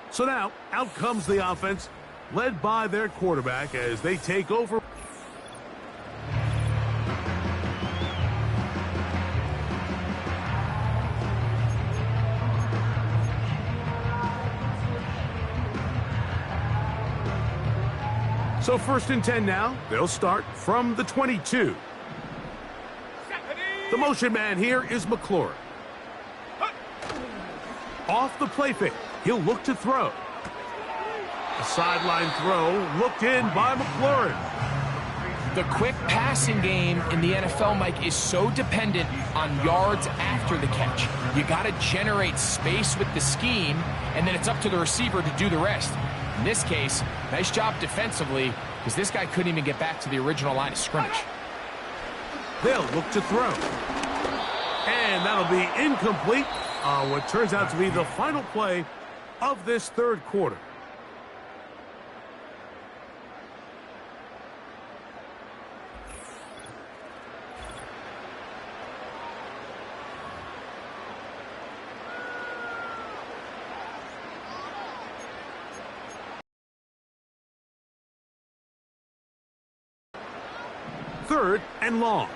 So now, out comes the offense, led by their quarterback as they take over. So 1st and 10 now. They'll start from the 22. The motion man here is McLaurin. Off the play fake. He'll look to throw. A sideline throw looked in by McLaurin. The quick passing game in the NFL, Mike, is so dependent on yards after the catch. You got to generate space with the scheme, and then it's up to the receiver to do the rest. In this case, nice job defensively, because this guy couldn't even get back to the original line of scrimmage. They'll look to throw. And that'll be incomplete on what turns out to be the final play of this third quarter. Third and long.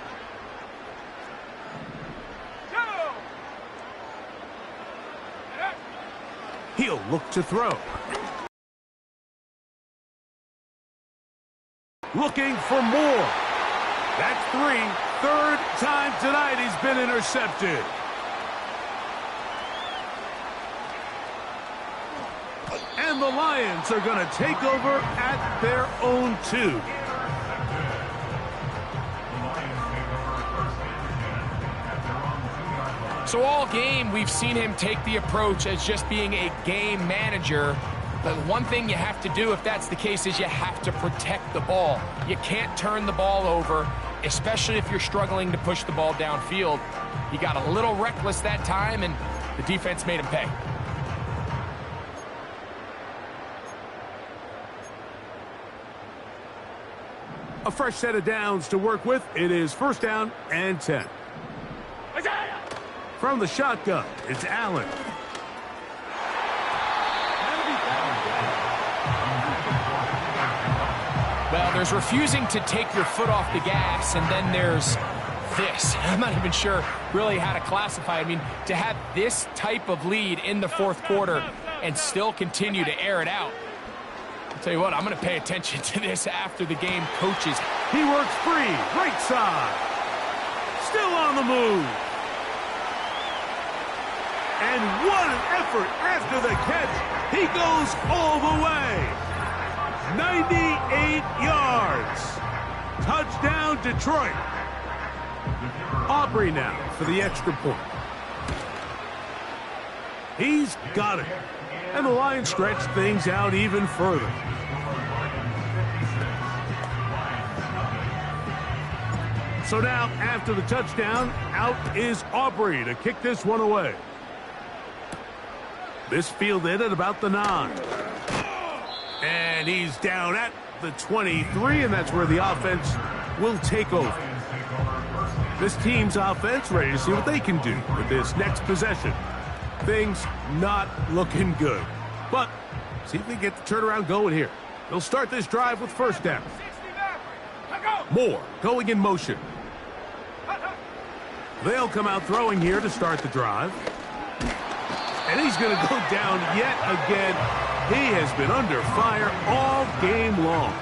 Go! He'll look to throw. Looking for more. That's three. Third time tonight he's been intercepted. And the Lions are going to take over at their own 2. So all game, we've seen him take the approach as just being a game manager. But one thing you have to do if that's the case is you have to protect the ball. You can't turn the ball over, especially if you're struggling to push the ball downfield. He got a little reckless that time, and the defense made him pay. A fresh set of downs to work with. It is first down and 10. From the shotgun, it's Allen. Well, there's refusing to take your foot off the gas, and then there's this. I'm not even sure really how to classify it. I mean, to have this type of lead in the fourth quarter and still continue to air it out. I'll tell you what, I'm going to pay attention to this after the game. Coaches. He works free, right side. Still on the move. And what an effort after the catch. He goes all the way. 98 yards. Touchdown, Detroit. Aubrey now for the extra point. He's got it. And the Lions stretch things out even further. So now, after the touchdown, out is Aubrey to kick this one away. This fielded at about the 9. And he's down at the 23, and that's where the offense will take over. This team's offense ready to see what they can do with this next possession. Things not looking good. But see if they get the turnaround going here. They'll start this drive with first down. Moore going in motion. They'll come out throwing here to start the drive. And he's going to go down yet again. He has been under fire all game long.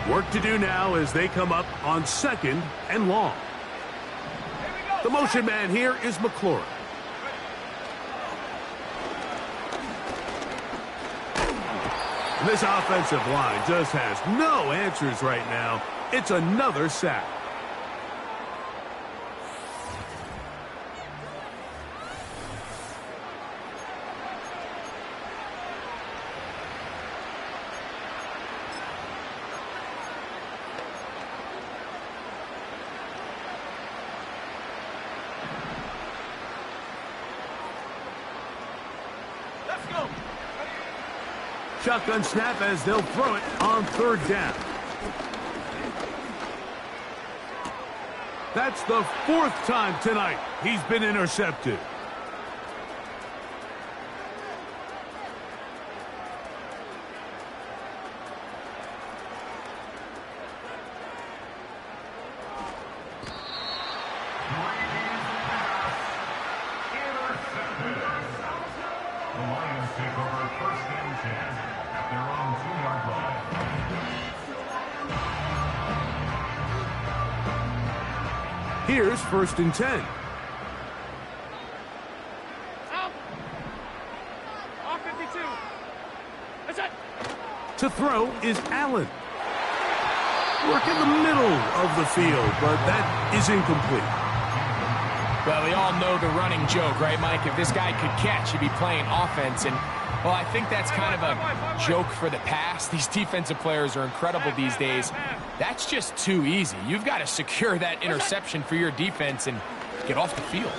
Work to do now as they come up on second and long. The motion man here is McLaurin. This offensive line just has no answers right now. It's another sack. Shotgun snap as they'll throw it on third down. That's the fourth time tonight he's been intercepted. Here's 1st and 10. Out. Off 52. That's it. To throw is Allen. Work in the middle of the field, but that is incomplete. Well, we all know the running joke, right, Mike? If this guy could catch, he'd be playing offense. And, well, I think that's kind of a joke for the past. These defensive players are incredible these days. That's just too easy. You've got to secure that interception for your defense and get off the field.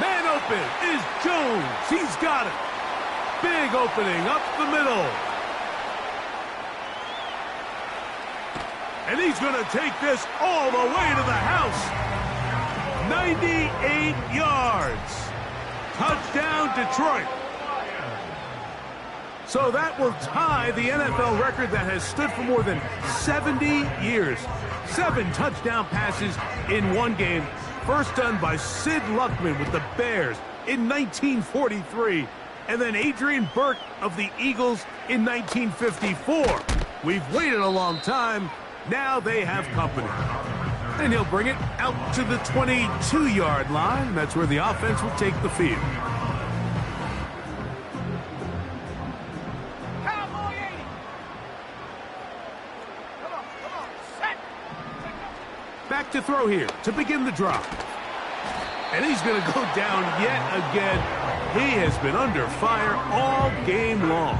Man open is Jones. He's got it. Big opening up the middle. And he's going to take this all the way to the house. 98 yards. Touchdown, Detroit. So that will tie the NFL record that has stood for more than 70 years. 7 touchdown passes in one game. First done by Sid Luckman with the Bears in 1943. And then Adrian Burke of the Eagles in 1954. We've waited a long time. Now they have company. And he'll bring it out to the 22-yard line. That's where the offense will take the field. Cowboy 80. Come on. Set. Back to throw here to begin the drive. And he's going to go down yet again. He has been under fire all game long.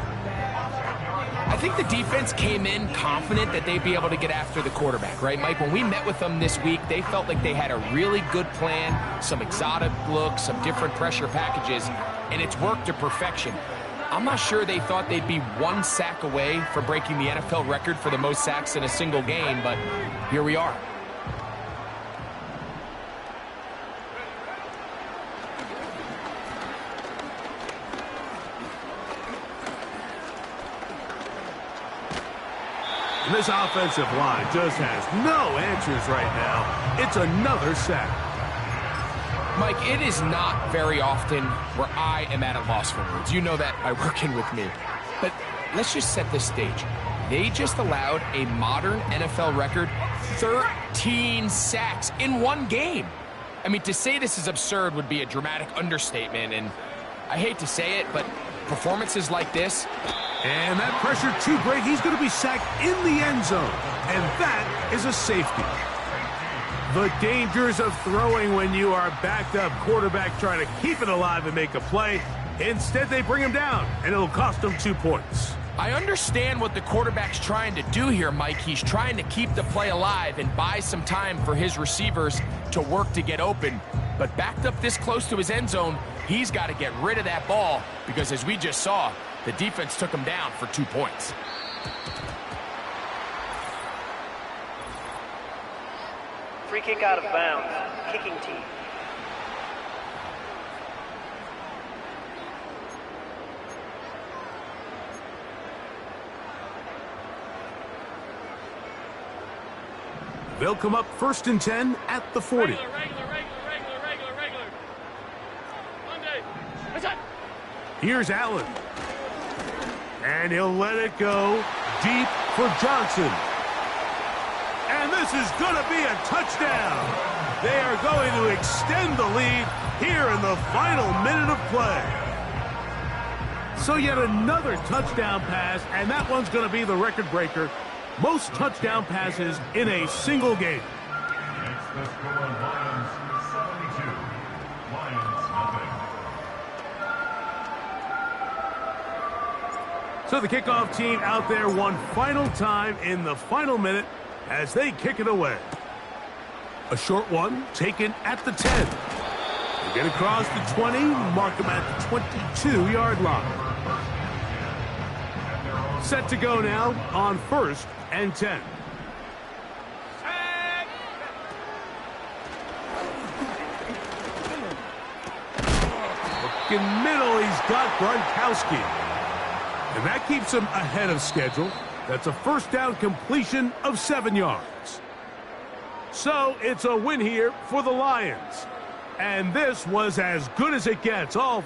I think the defense came in confident that they'd be able to get after the quarterback, right, Mike? When we met with them this week, they felt like they had a really good plan, some exotic looks, some different pressure packages, and it's worked to perfection. I'm not sure they thought they'd be 1 sack away from breaking the NFL record for the most sacks in a single game, but here we are. This offensive line just has no answers right now. It's another sack. Mike, it is not very often where I am at a loss for words. You know that by working with me. But let's just set this stage. They just allowed a modern NFL record 13 sacks in one game. I mean, to say this is absurd would be a dramatic understatement, and I hate to say it, but performances like this. And that pressure too great. He's going to be sacked in the end zone. And that is a safety. The dangers of throwing when you are backed up. Quarterback trying to keep it alive and make a play. Instead, they bring him down, and it'll cost them 2 points. I understand what the quarterback's trying to do here, Mike. He's trying to keep the play alive and buy some time for his receivers to work to get open. But backed up this close to his end zone, he's got to get rid of that ball because, as we just saw, the defense took him down for 2 points. Free kick out of bounds. Kicking team. They'll come up 1st and 10 at the 40. Regular. Monday. That's it. Here's Allen. And he'll let it go deep for Johnson. And this is going to be a touchdown. They are going to extend the lead here in the final minute of play. So yet another touchdown pass, and that one's going to be the record breaker. Most touchdown passes in a single game. Next, the score, Lions 72. Lions nothing. So the kickoff team out there one final time in the final minute as they kick it away. A short one taken at the 10. They get across the 20, mark them at the 22-yard line. Set to go now on 1st and 10. Look in middle, he's got Gronkowski. And that keeps him ahead of schedule. That's a first down completion of 7 yards. So it's a win here for the Lions. And this was as good as it gets. All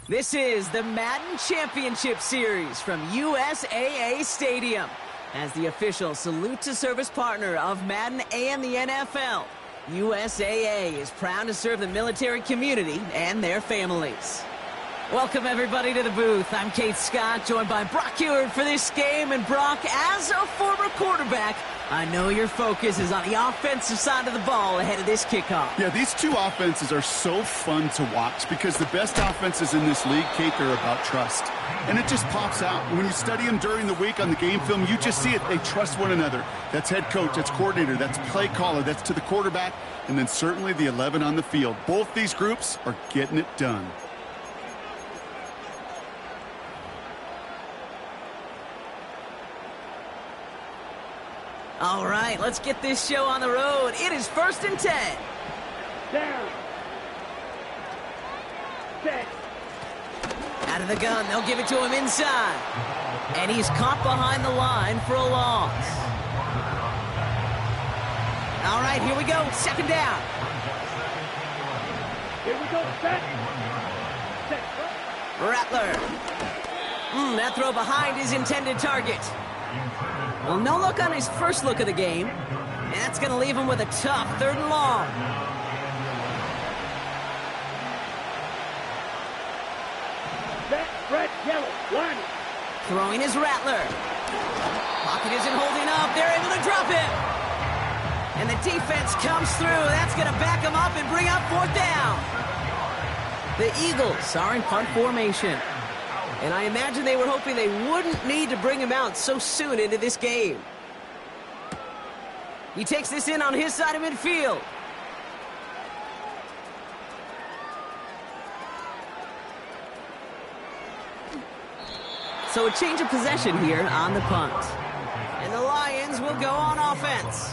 This is the Madden Championship Series from USAA Stadium. As the official salute to service partner of Madden and the NFL, USAA is proud to serve the military community and their families. Welcome everybody to the booth. I'm Kate Scott, joined by Brock Heward for this game. And Brock, as a former quarterback, I know your focus is on the offensive side of the ball ahead of this kickoff. Yeah, these two offenses are so fun to watch because the best offenses in this league, Kate, they're about trust. And it just pops out. When you study them during the week on the game film, you just see it. They trust one another. That's head coach, that's coordinator, that's play caller, that's to the quarterback, and then certainly the 11 on the field. Both these groups are getting it done. All right, let's get this show on the road. It is 1st and 10. Down. Set. Out of the gun, they'll give it to him inside. And he's caught behind the line for a loss. All right, here we go. 2nd down. Here we go. Set. Set. Rattler. That throw behind his intended target. Well, no look on his first look of the game. And that's going to leave him with a tough 3rd and long. Set. Red. Yellow. Line. Throwing his Rattler. Pocket isn't holding up. They're able to drop him. And the defense comes through. That's going to back him up and bring up 4th down. The Eagles are in punt formation. And I imagine they were hoping they wouldn't need to bring him out so soon into this game. He takes this in on his side of midfield. So a change of possession here on the punt. And the Lions will go on offense.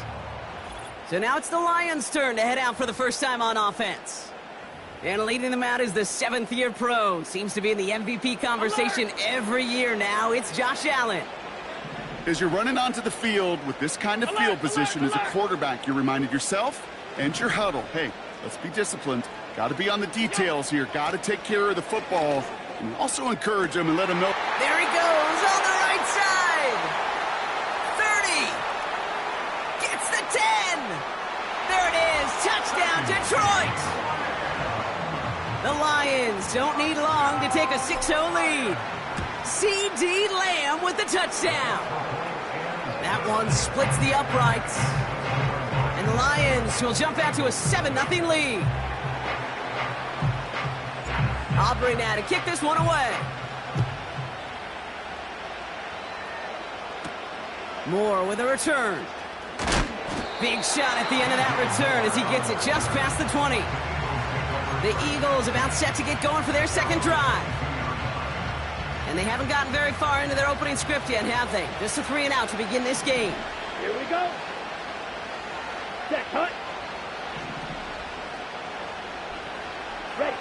So now it's the Lions' turn to head out for the first time on offense. And leading them out is the 7th-year pro. Seems to be in the MVP conversation every year now. It's Josh Allen. As you're running onto the field with this kind of field position as a quarterback, you're reminding yourself and your huddle, hey, let's be disciplined. Got to be on the details here. Got to take care of the football. And also encourage them and let them know. There he goes on the right side. 30. Gets the 10. There it is. Touchdown, Detroit. The Lions don't need long to take a 6-0 lead. C.D. Lamb with the touchdown. That one splits the uprights. And the Lions will jump out to a 7-0 lead. Aubrey now to kick this one away. Moore with a return. Big shot at the end of that return as he gets it just past the 20. The Eagles about set to get going for their second drive. And they haven't gotten very far into their opening script yet, have they? Just a 3 and out to begin this game. Here we go. Set, cut. Ready.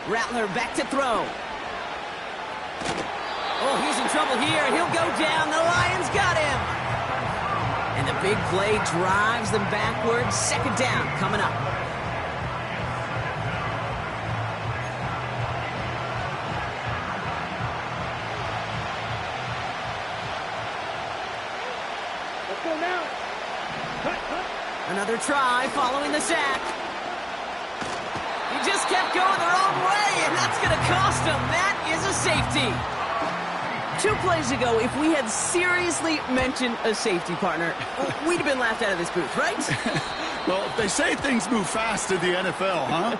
Rattler back to throw. Oh, he's in trouble here. He'll go down. The Lions got him. And the big play drives them backwards. Second down coming up. Let's go now. Cut, cut. Another try following the sack. He just kept going the wrong way, and that's going to cost him. That is a safety. 2 plays ago, if we had seriously mentioned a safety partner, we'd have been laughed out of this booth, right? Well, they say things move fast in the NFL, huh?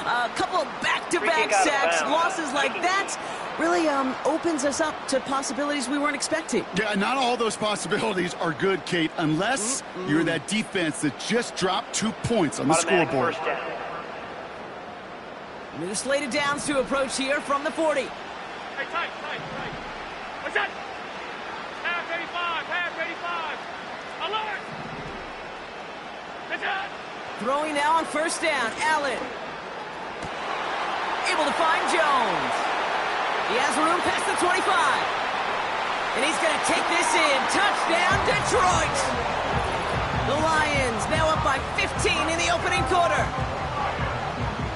A couple of back-to-back Free kick out of sacks, bounds. losses like that, really opens us up to possibilities we weren't expecting. Yeah, not all those possibilities are good, Kate, unless you're that defense that just dropped 2 points on the Automatic scoreboard. first down. New slated downs to approach here from the 40. Hey, tight. What's that? Half 85, half 85. Alert! That's it. Throwing now on first down, Allen. Able to find Jones. He has room past the 25. And he's going to take this in. Touchdown, Detroit! The Lions now up by 15 in the opening quarter.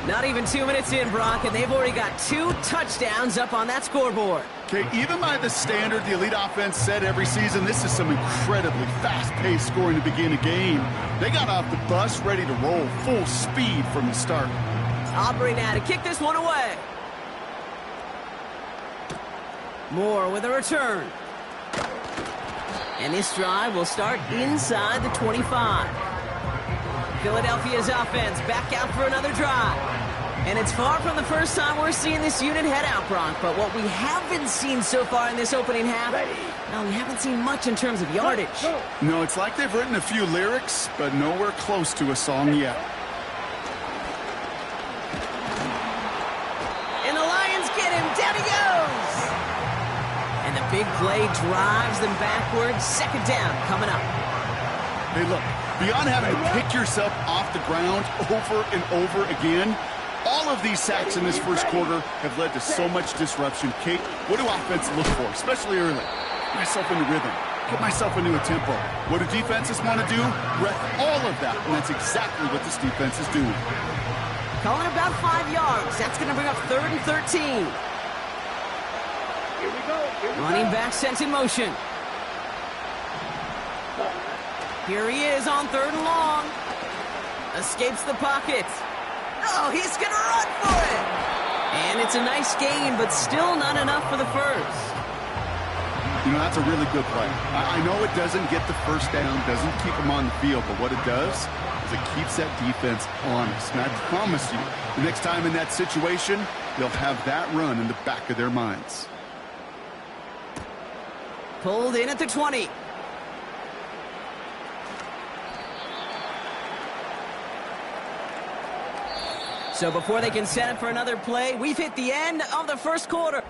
Not even 2 minutes in, Brock, and they've already got 2 touchdowns up on that scoreboard. Okay, even by the standard the elite offense set every season, this is some incredibly fast-paced scoring to begin a game. They got off the bus ready to roll full speed from the start. Aubrey now to kick this one away. Moore with a return. And this drive will start inside the 25. Philadelphia's offense back out for another drive. And it's far from the first time we're seeing this unit head out, Bronk. But what we haven't seen so far in this opening half, no, we haven't seen much in terms of yardage. No, it's like they've written a few lyrics, but nowhere close to a song yet. And the Lions get him. Down he goes. And the big play drives them backwards. Second down coming up. Hey, look, beyond having to pick yourself off the ground over and over again, all of these sacks in this first quarter have led to so much disruption. Kate, what do offenses look for, especially early? Get myself into rhythm. Get myself into a tempo. What do defenses want to do? Wreck all of that, and that's exactly what this defense is doing. Calling about 5 yards. That's going to bring up 3rd and 13. Here we go. Running back sent in motion. Here he is on 3rd and long. Escapes the pocket. Oh, he's going to run for it. And it's a nice gain, but still not enough for the first. You know, that's a really good play. I know it doesn't get the first down, doesn't keep them on the field, but what it does is it keeps that defense honest. And I promise you, the next time in that situation, they'll have that run in the back of their minds. Pulled in at the 20. So before they can set up for another play, we've hit the end of the first quarter.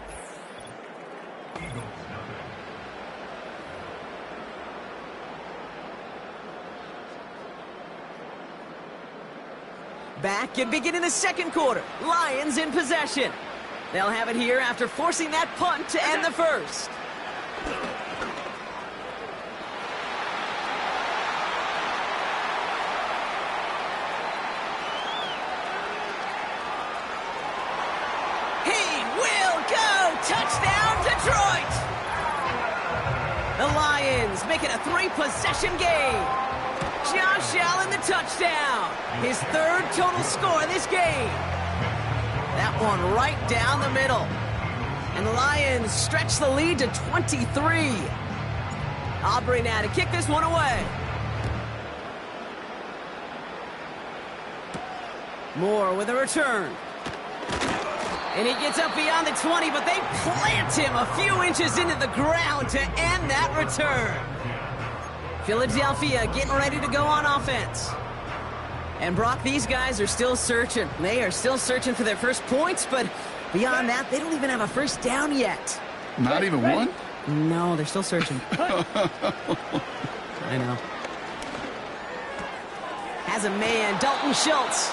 Back and beginning the second quarter. Lions in possession. They'll have it here after forcing that punt to end the first. Touchdown, Detroit! The Lions make it a 3-possession game. Josh Allen the touchdown. His 3rd total score this game. That one right down the middle. And the Lions stretch the lead to 23. Aubrey now to kick this one away. Moore with a return. And he gets up beyond the 20, but they plant him a few inches into the ground to end that return. Philadelphia getting ready to go on offense. And Brock, these guys are still searching. They are still searching for their first points, but beyond that, they don't even have a first down yet. Not even one? No, they're still searching. I know. Has a man, Dalton Schultz.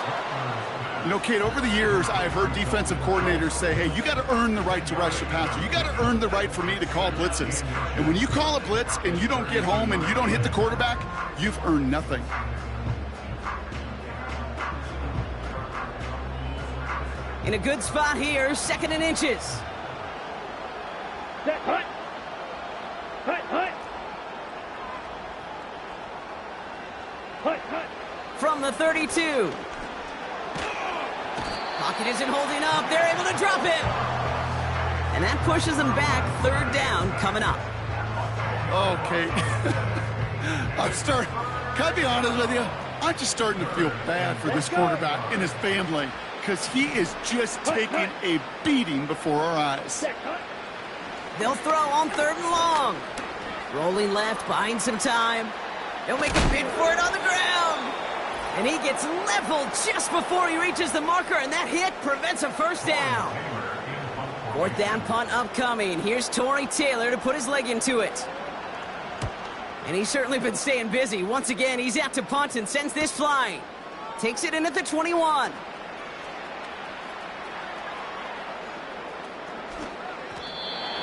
You know, Kate, over the years, I've heard defensive coordinators say, hey, you got to earn the right to rush the passer. You got to earn the right for me to call blitzes. And when you call a blitz and you don't get home and you don't hit the quarterback, you've earned nothing. In a good spot here, 2nd and inches. Set, hut. Hut, hut. Hut, hut. From the 32. Pocket isn't holding up. They're able to drop it. And that pushes them back. 3rd down coming up. Okay. Can I be honest with you? I'm just starting to feel bad for this quarterback and his family because he is just taking a beating before our eyes. They'll throw on 3rd and long. Rolling left, buying some time. They'll make a bid for it on the ground. And he gets leveled just before he reaches the marker, and that hit prevents a first down. 4th down punt upcoming. Here's Torrey Taylor to put his leg into it. And he's certainly been staying busy. Once again, he's out to punt and sends this flying. Takes it in at the 21.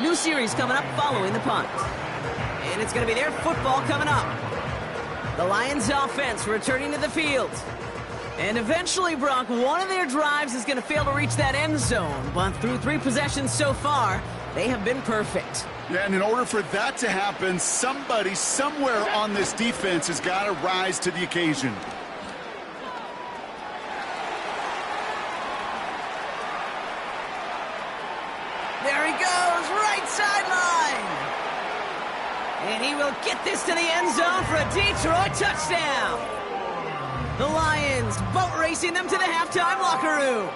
New series coming up following the punt. And it's going to be their football coming up. The Lions offense returning to the field. And eventually, Brock, one of their drives is going to fail to reach that end zone. But through 3 possessions so far, they have been perfect. Yeah, and in order for that to happen, somebody somewhere on this defense has got to rise to the occasion. There he goes, right sideline. And he will get this to the end zone for a Detroit touchdown. The Lions boat racing them to the halftime locker room.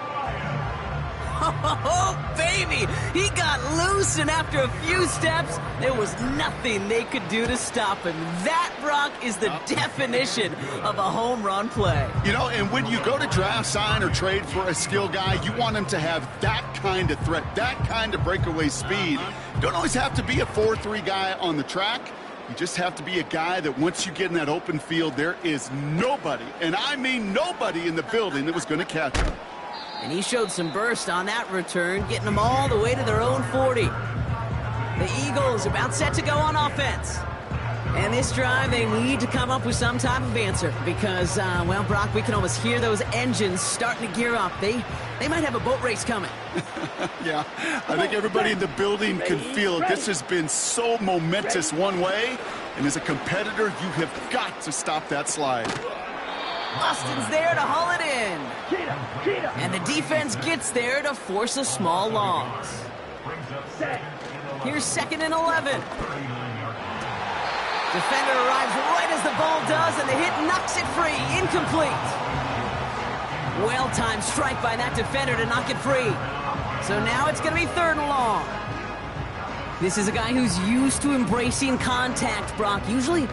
Oh, baby, he got loose, and after a few steps, there was nothing they could do to stop him. That, Brock, is the definition of a home run play. You know, and when you go to draft, sign, or trade for a skill guy, you want him to have that kind of threat, that kind of breakaway speed. You don't always have to be a 4-3 guy on the track. You just have to be a guy that once you get in that open field, there is nobody, and I mean nobody in the building that was going to catch him. And he showed some burst on that return, getting them all the way to their own 40. The Eagles about set to go on offense. And this drive, they need to come up with some type of answer because, well, Brock, we can almost hear those engines starting to gear up. They might have a boat race coming. Yeah, I think everybody in the building can feel it. This has been so momentous one way, and as a competitor, you have got to stop that slide. Austin's there to haul it in. And the defense gets there to force a small loss. Here's 2nd and 11. Defender arrives right as the ball does, and the hit knocks it free. Incomplete. Well-timed strike by that defender to knock it free. So now it's going to be 3rd and long. This is a guy who's used to embracing contact, Brock. Usually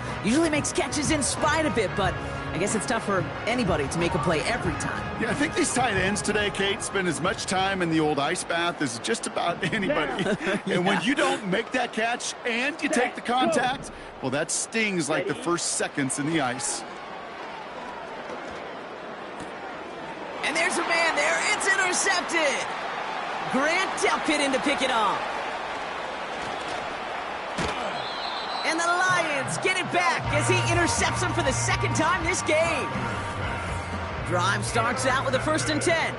makes catches in spite of it, but I guess it's tough for anybody to make a play every time. Yeah, I think these tight ends today, Kate, spend as much time in the old ice bath as just about anybody. Yeah. And when you don't make that catch and you take the contact, well, that stings like the first seconds in the ice. And there's a man there. It's intercepted. Grant Delpit in to pick it off. And the Lions get it back as he intercepts him for the 2nd time this game. Drive starts out with a 1st and 10.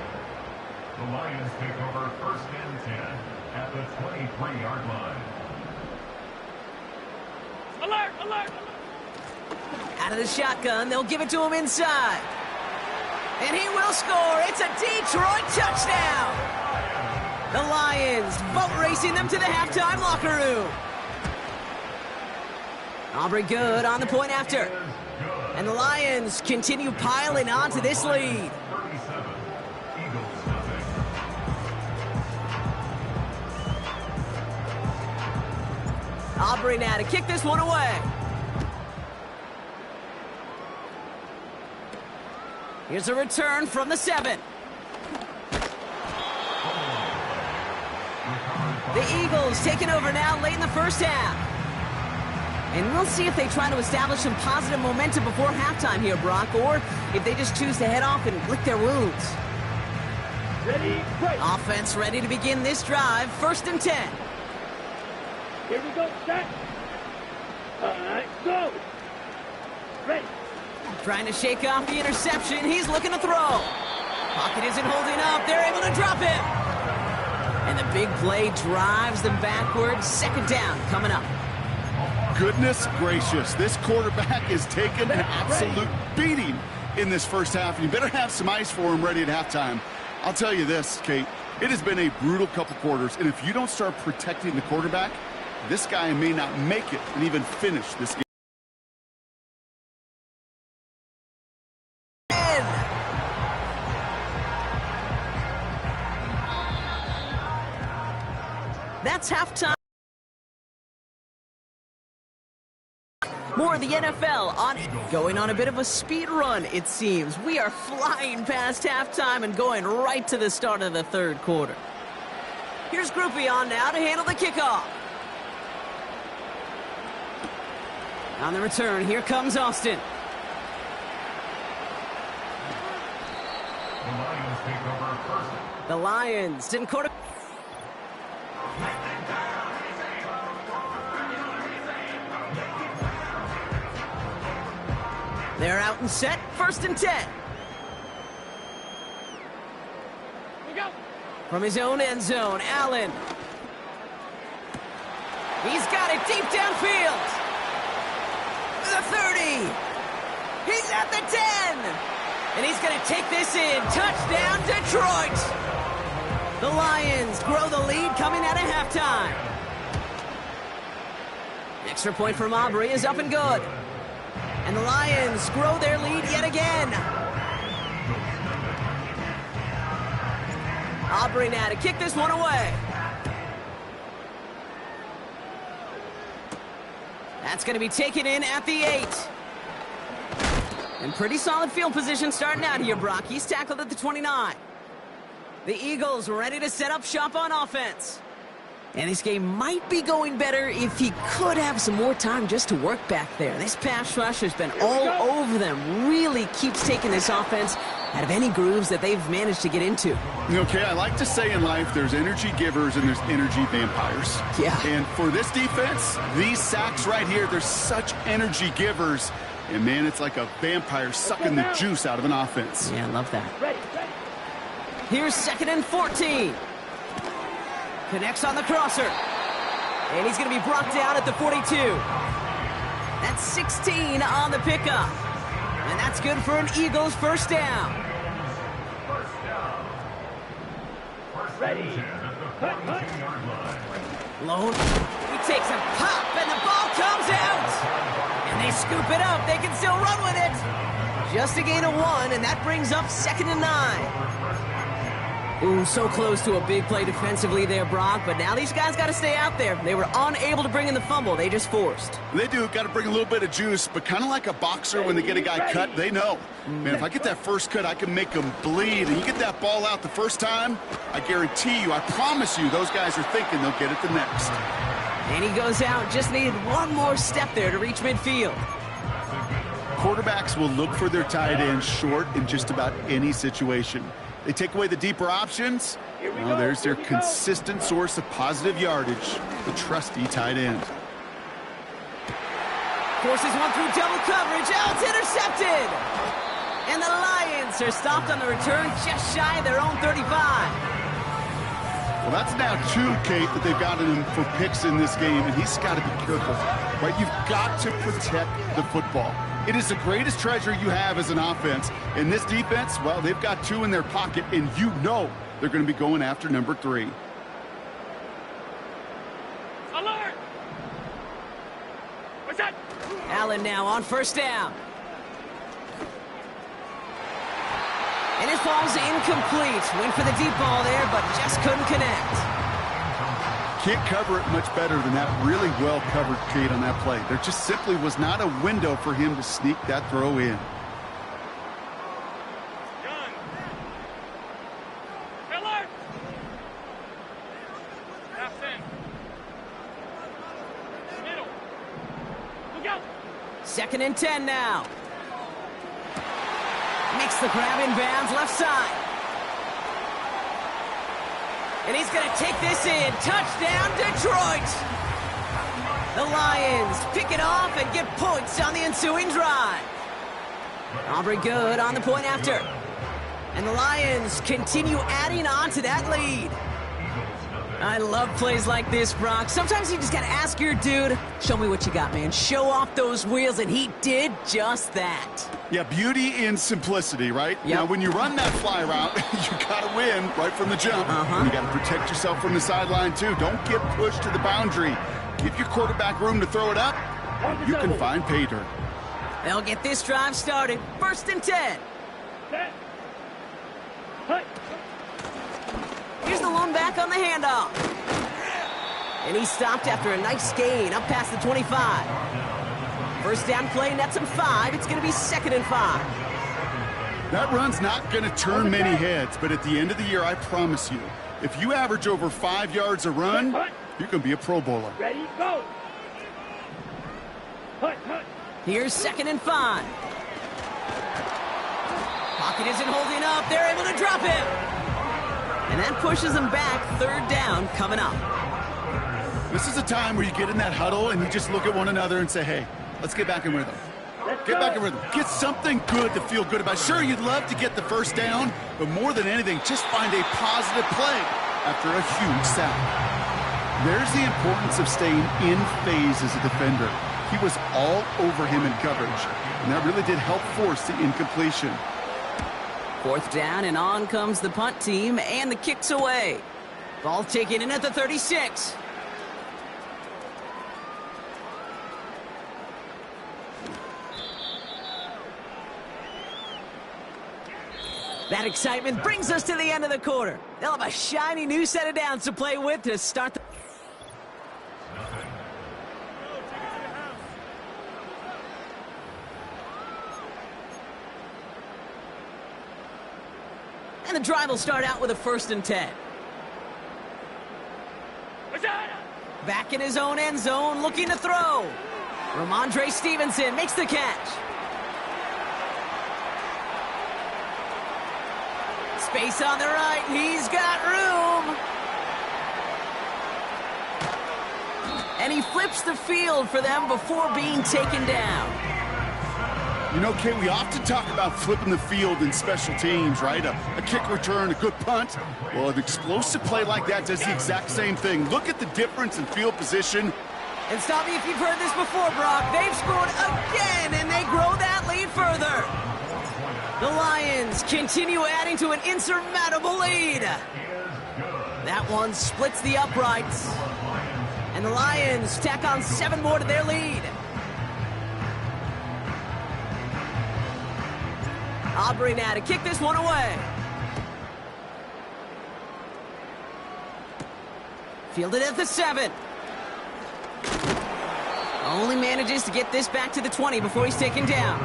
The Lions take over 1st and 10 at the 23-yard line. Alert, alert! Out of the shotgun, they'll give it to him inside. And he will score. It's a Detroit touchdown. The Lions boat racing them to the halftime locker room. Aubrey Good on the point after. And the Lions continue piling on to this lead. Aubrey now to kick this one away. Here's a return from the 7. The Eagles taking over now late in the first half. And we'll see if they try to establish some positive momentum before halftime here, Brock, or if they just choose to head off and lick their wounds. Ready, break. Offense ready to begin this drive. 1st and 10. Here we go, set. All right, go. Ready. Trying to shake off the interception. He's looking to throw. Pocket isn't holding up. They're able to drop him. And the big play drives them backwards. 2nd down coming up. Goodness gracious, this quarterback is taking an absolute beating in this first half. You better have some ice for him ready at halftime. I'll tell you this, Kate, it has been a brutal couple quarters, and if you don't start protecting the quarterback, this guy may not make it and even finish this game. That's halftime. More of the NFL going on a bit of a speed run, it seems. We are flying past halftime and going right to the start of the 3rd quarter. Here's Groupie on now to handle the kickoff. On the return, here comes Austin. The Lions take over 1st. The Lions didn't quarter. They're out and set. 1st and 10. Here we go. From his own end zone, Allen. He's got it deep downfield. The 30. He's at the 10. And he's going to take this in. Touchdown, Detroit. The Lions grow the lead coming out of halftime. Extra point from Aubrey is up and good. And the Lions grow their lead yet again. Aubrey now to kick this one away. That's going to be taken in at the 8. And pretty solid field position starting out here, Brock. He's tackled at the 29. The Eagles ready to set up shop on offense. And this game might be going better if he could have some more time just to work back there. This pass rush has been all over them. Really keeps taking this offense out of any grooves that they've managed to get into. Okay, I like to say in life there's energy givers and there's energy vampires. Yeah. And for this defense, these sacks right here, they're such energy givers. And, man, it's like a vampire sucking the juice out of an offense. Yeah, I love that. Ready, ready. Here's 2nd and 14. Connects on the crosser. And he's going to be brought down at the 42. That's 16 on the pickup. And that's good for an Eagles 1st down. Ready. Lone. He takes a pop, and the ball comes out. And they scoop it up. They can still run with it. Just a gain of 1, and that brings up 2nd and 9. Ooh, so close to a big play defensively there, Brock, but now these guys got to stay out there. They were unable to bring in the fumble. They just forced. They do. Got to bring a little bit of juice, but kind of like a boxer when they get a guy cut, they know. Man, if I get that first cut, I can make them bleed. And you get that ball out the first time, I guarantee you, I promise you, those guys are thinking they'll get it the next. And he goes out. Just needed one more step there to reach midfield. Quarterbacks will look for their tight end short in just about any situation. They take away the deeper options. Well, there's their consistent source of positive yardage, the trusty tight end. Forces one through double coverage. Oh, it's intercepted. And the Lions are stopped on the return just shy of their own 35. Well, that's now 2, Kate, that they've gotten him for picks in this game, and he's got to be careful. Right? You've got to protect the football. It is the greatest treasure you have as an offense. And this defense, well, they've got 2 in their pocket, and you know they're going to be going after number 3. Alert! What's that? Allen now on 1st down. And it falls incomplete. Went for the deep ball there, but just couldn't connect. Can't cover it much better than that. Really well covered, Kate, on that play. There just simply was not a window for him to sneak that throw in. 2nd and 10 now. Makes the grab in bounds left side. And he's going to take this in. Touchdown, Detroit. The Lions pick it off and get points on the ensuing drive. Aubrey good on the point after. And the Lions continue adding on to that lead. I love plays like this, Brock. Sometimes you just got to ask your dude, show me what you got, man. Show off those wheels, and he did just that. Yeah, beauty in simplicity, right? Yep. Now, when you run that fly route, you got to win right from the jump. You got to protect yourself from the sideline, too. Don't get pushed to the boundary. Give your quarterback room to throw it up. You can find pay dirt. They'll get this drive started. 1st and 10. Here's the lone back on the handoff. And he stopped after a nice gain up past the 25. 1st down play, nets him 5. It's going to be 2nd and 5. That run's not going to turn many heads, but at the end of the year, I promise you, if you average over 5 yards a run, you can be a Pro Bowler. Ready, go. Here's 2nd and 5. Pocket isn't holding up. They're able to drop him. And that pushes them back. 3rd down coming up. This is a time where you get in that huddle and you just look at one another and say, hey, let's get back in rhythm. Get back in rhythm. Get something good to feel good about. Sure, you'd love to get the 1st down, but more than anything, just find a positive play after a huge sack. There's the importance of staying in phase as a defender. He was all over him in coverage, and that really did help force the incompletion. 4th down, and on comes the punt team, and the kick's away. Ball taken in at the 36. That excitement brings us to the end of the quarter. They'll have a shiny new set of downs to play with to start the... And the drive will start out with a 1st and 10. Back in his own end zone, looking to throw. Ramondre Stevenson makes the catch. Space on the right, he's got room. And he flips the field for them before being taken down. You know, Kate, we often talk about flipping the field in special teams, right? A kick return, a good punt. Well, an explosive play like that does the exact same thing. Look at the difference in field position. And stop me if you've heard this before, Brock. They've scored again, and they grow that lead further. The Lions continue adding to an insurmountable lead. That one splits the uprights. And the Lions tack on 7 more to their lead. Aubrey now to kick this one away. Fielded at the 7. Only manages to get this back to the 20 before he's taken down.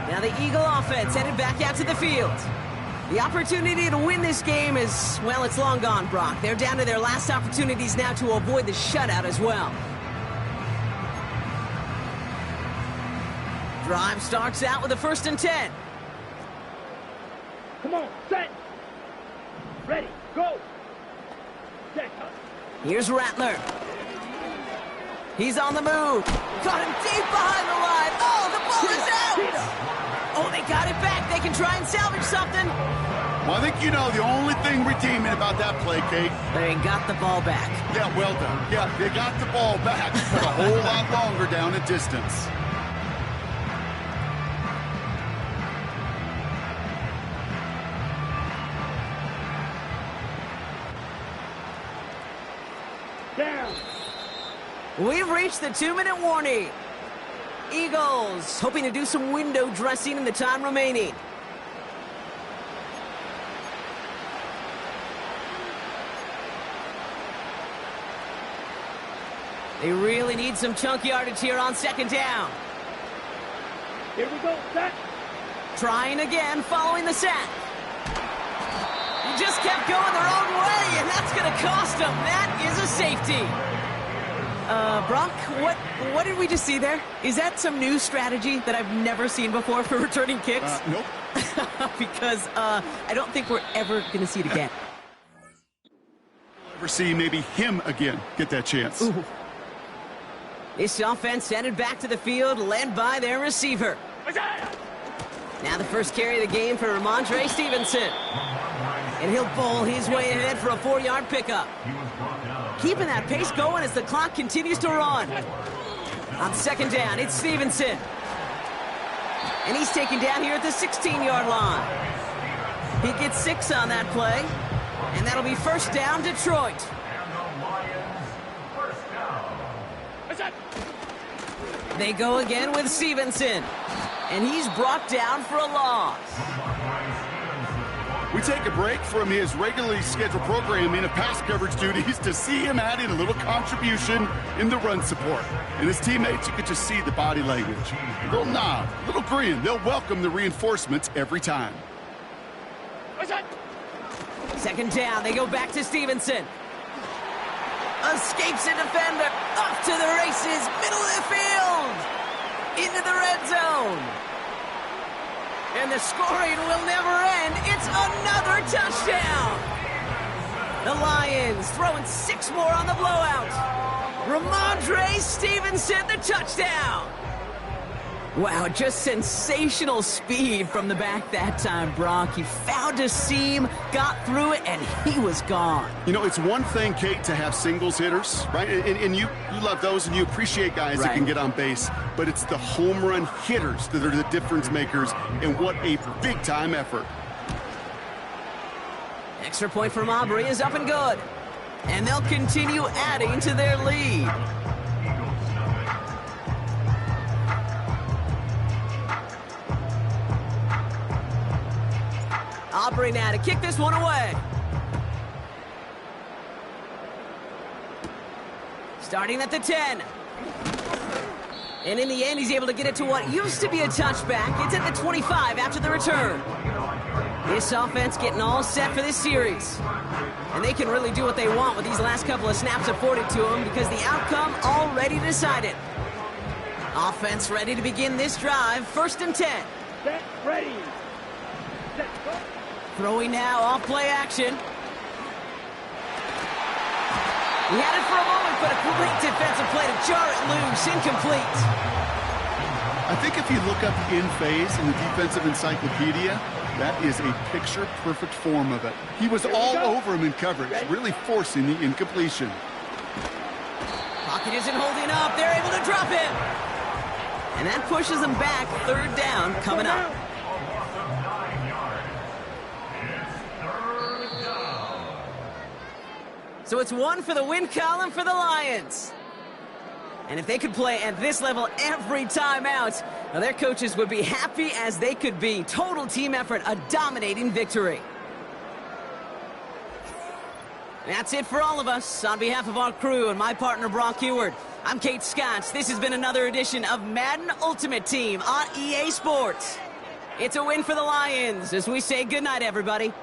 Now the Eagle offense headed back out to the field. The opportunity to win this game is, well, it's long gone, Brock. They're down to their last opportunities now to avoid the shutout as well. Drive starts out with a 1st and 10. Come on, set. Ready, go. Set. Here's Rattler. He's on the move. Got him deep behind the line. Oh, the ball is out. Oh, they got it back. They can try and salvage something. Well, I think you know the only thing redeeming about that play, Kate. They got the ball back. Yeah, well done. Yeah, they got the ball back, but a whole lot longer down the distance. Down. We've reached the 2-minute warning. Eagles hoping to do some window dressing in the time remaining. They really need some chunk yardage here on 2nd down. Here we go, set. Trying again, following the sack. He just kept going the wrong way, and that's going to cost him. That is a safety. Brock, what did we just see there? Is that some new strategy that I've never seen before for returning kicks? Nope. Because I don't think we're ever going to see it again. Ever see maybe him again get that chance? Ooh. This offense sent it back to the field, led by their receiver. Now the first carry of the game for Ramondre Stevenson. And he'll bowl his way ahead for a 4-yard pickup. Keeping that pace going as the clock continues to run. On second down, it's Stevenson. And he's taken down here at the 16-yard line. He gets 6 on that play. And that'll be first down, Detroit. They go again with Stevenson. And he's brought down for a loss. We take a break from his regularly scheduled programming of pass coverage duties to see him add in a little contribution in the run support. And his teammates, you could just see the body language. A little nod, a little grin. They'll welcome the reinforcements every time. Second down, they go back to Stevenson. Escapes a defender, off to the races, middle of the field, into the red zone. And the scoring will never end. It's another touchdown. The Lions throwing 6 more on the blowout. Ramondre Stevenson, the touchdown. Wow, just sensational speed from the back that time, Brock. He found a seam, got through it, and he was gone. You know, it's one thing, Kate, to have singles hitters, right? And you love those, and you appreciate guys that can get on base. But it's the home run hitters that are the difference makers, and what a big-time effort. Extra point from Aubrey is up and good. And they'll continue adding to their lead. Aubrey now to kick this one away. Starting at the 10. And in the end, he's able to get it to what used to be a touchback. It's at the 25 after the return. This offense getting all set for this series. And they can really do what they want with these last couple of snaps afforded to them because the outcome already decided. Offense ready to begin this drive. First and 10. Set, ready. Set, go. Throwing now off play action. He had it for a moment, but a great defensive play to jar it loose. Incomplete. I think if you look up in phase in the defensive encyclopedia, that is a picture-perfect form of it. He was all over him in coverage, really forcing the incompletion. Pocket isn't holding up. They're able to drop him. And that pushes them back. Third down coming up. So it's 1 for the win column for the Lions. And if they could play at this level every time out, now their coaches would be happy as they could be. Total team effort, a dominating victory. That's it for all of us. On behalf of our crew and my partner, Brock Ewart, I'm Kate Scott. This has been another edition of Madden Ultimate Team on EA Sports. It's a win for the Lions as we say goodnight, everybody.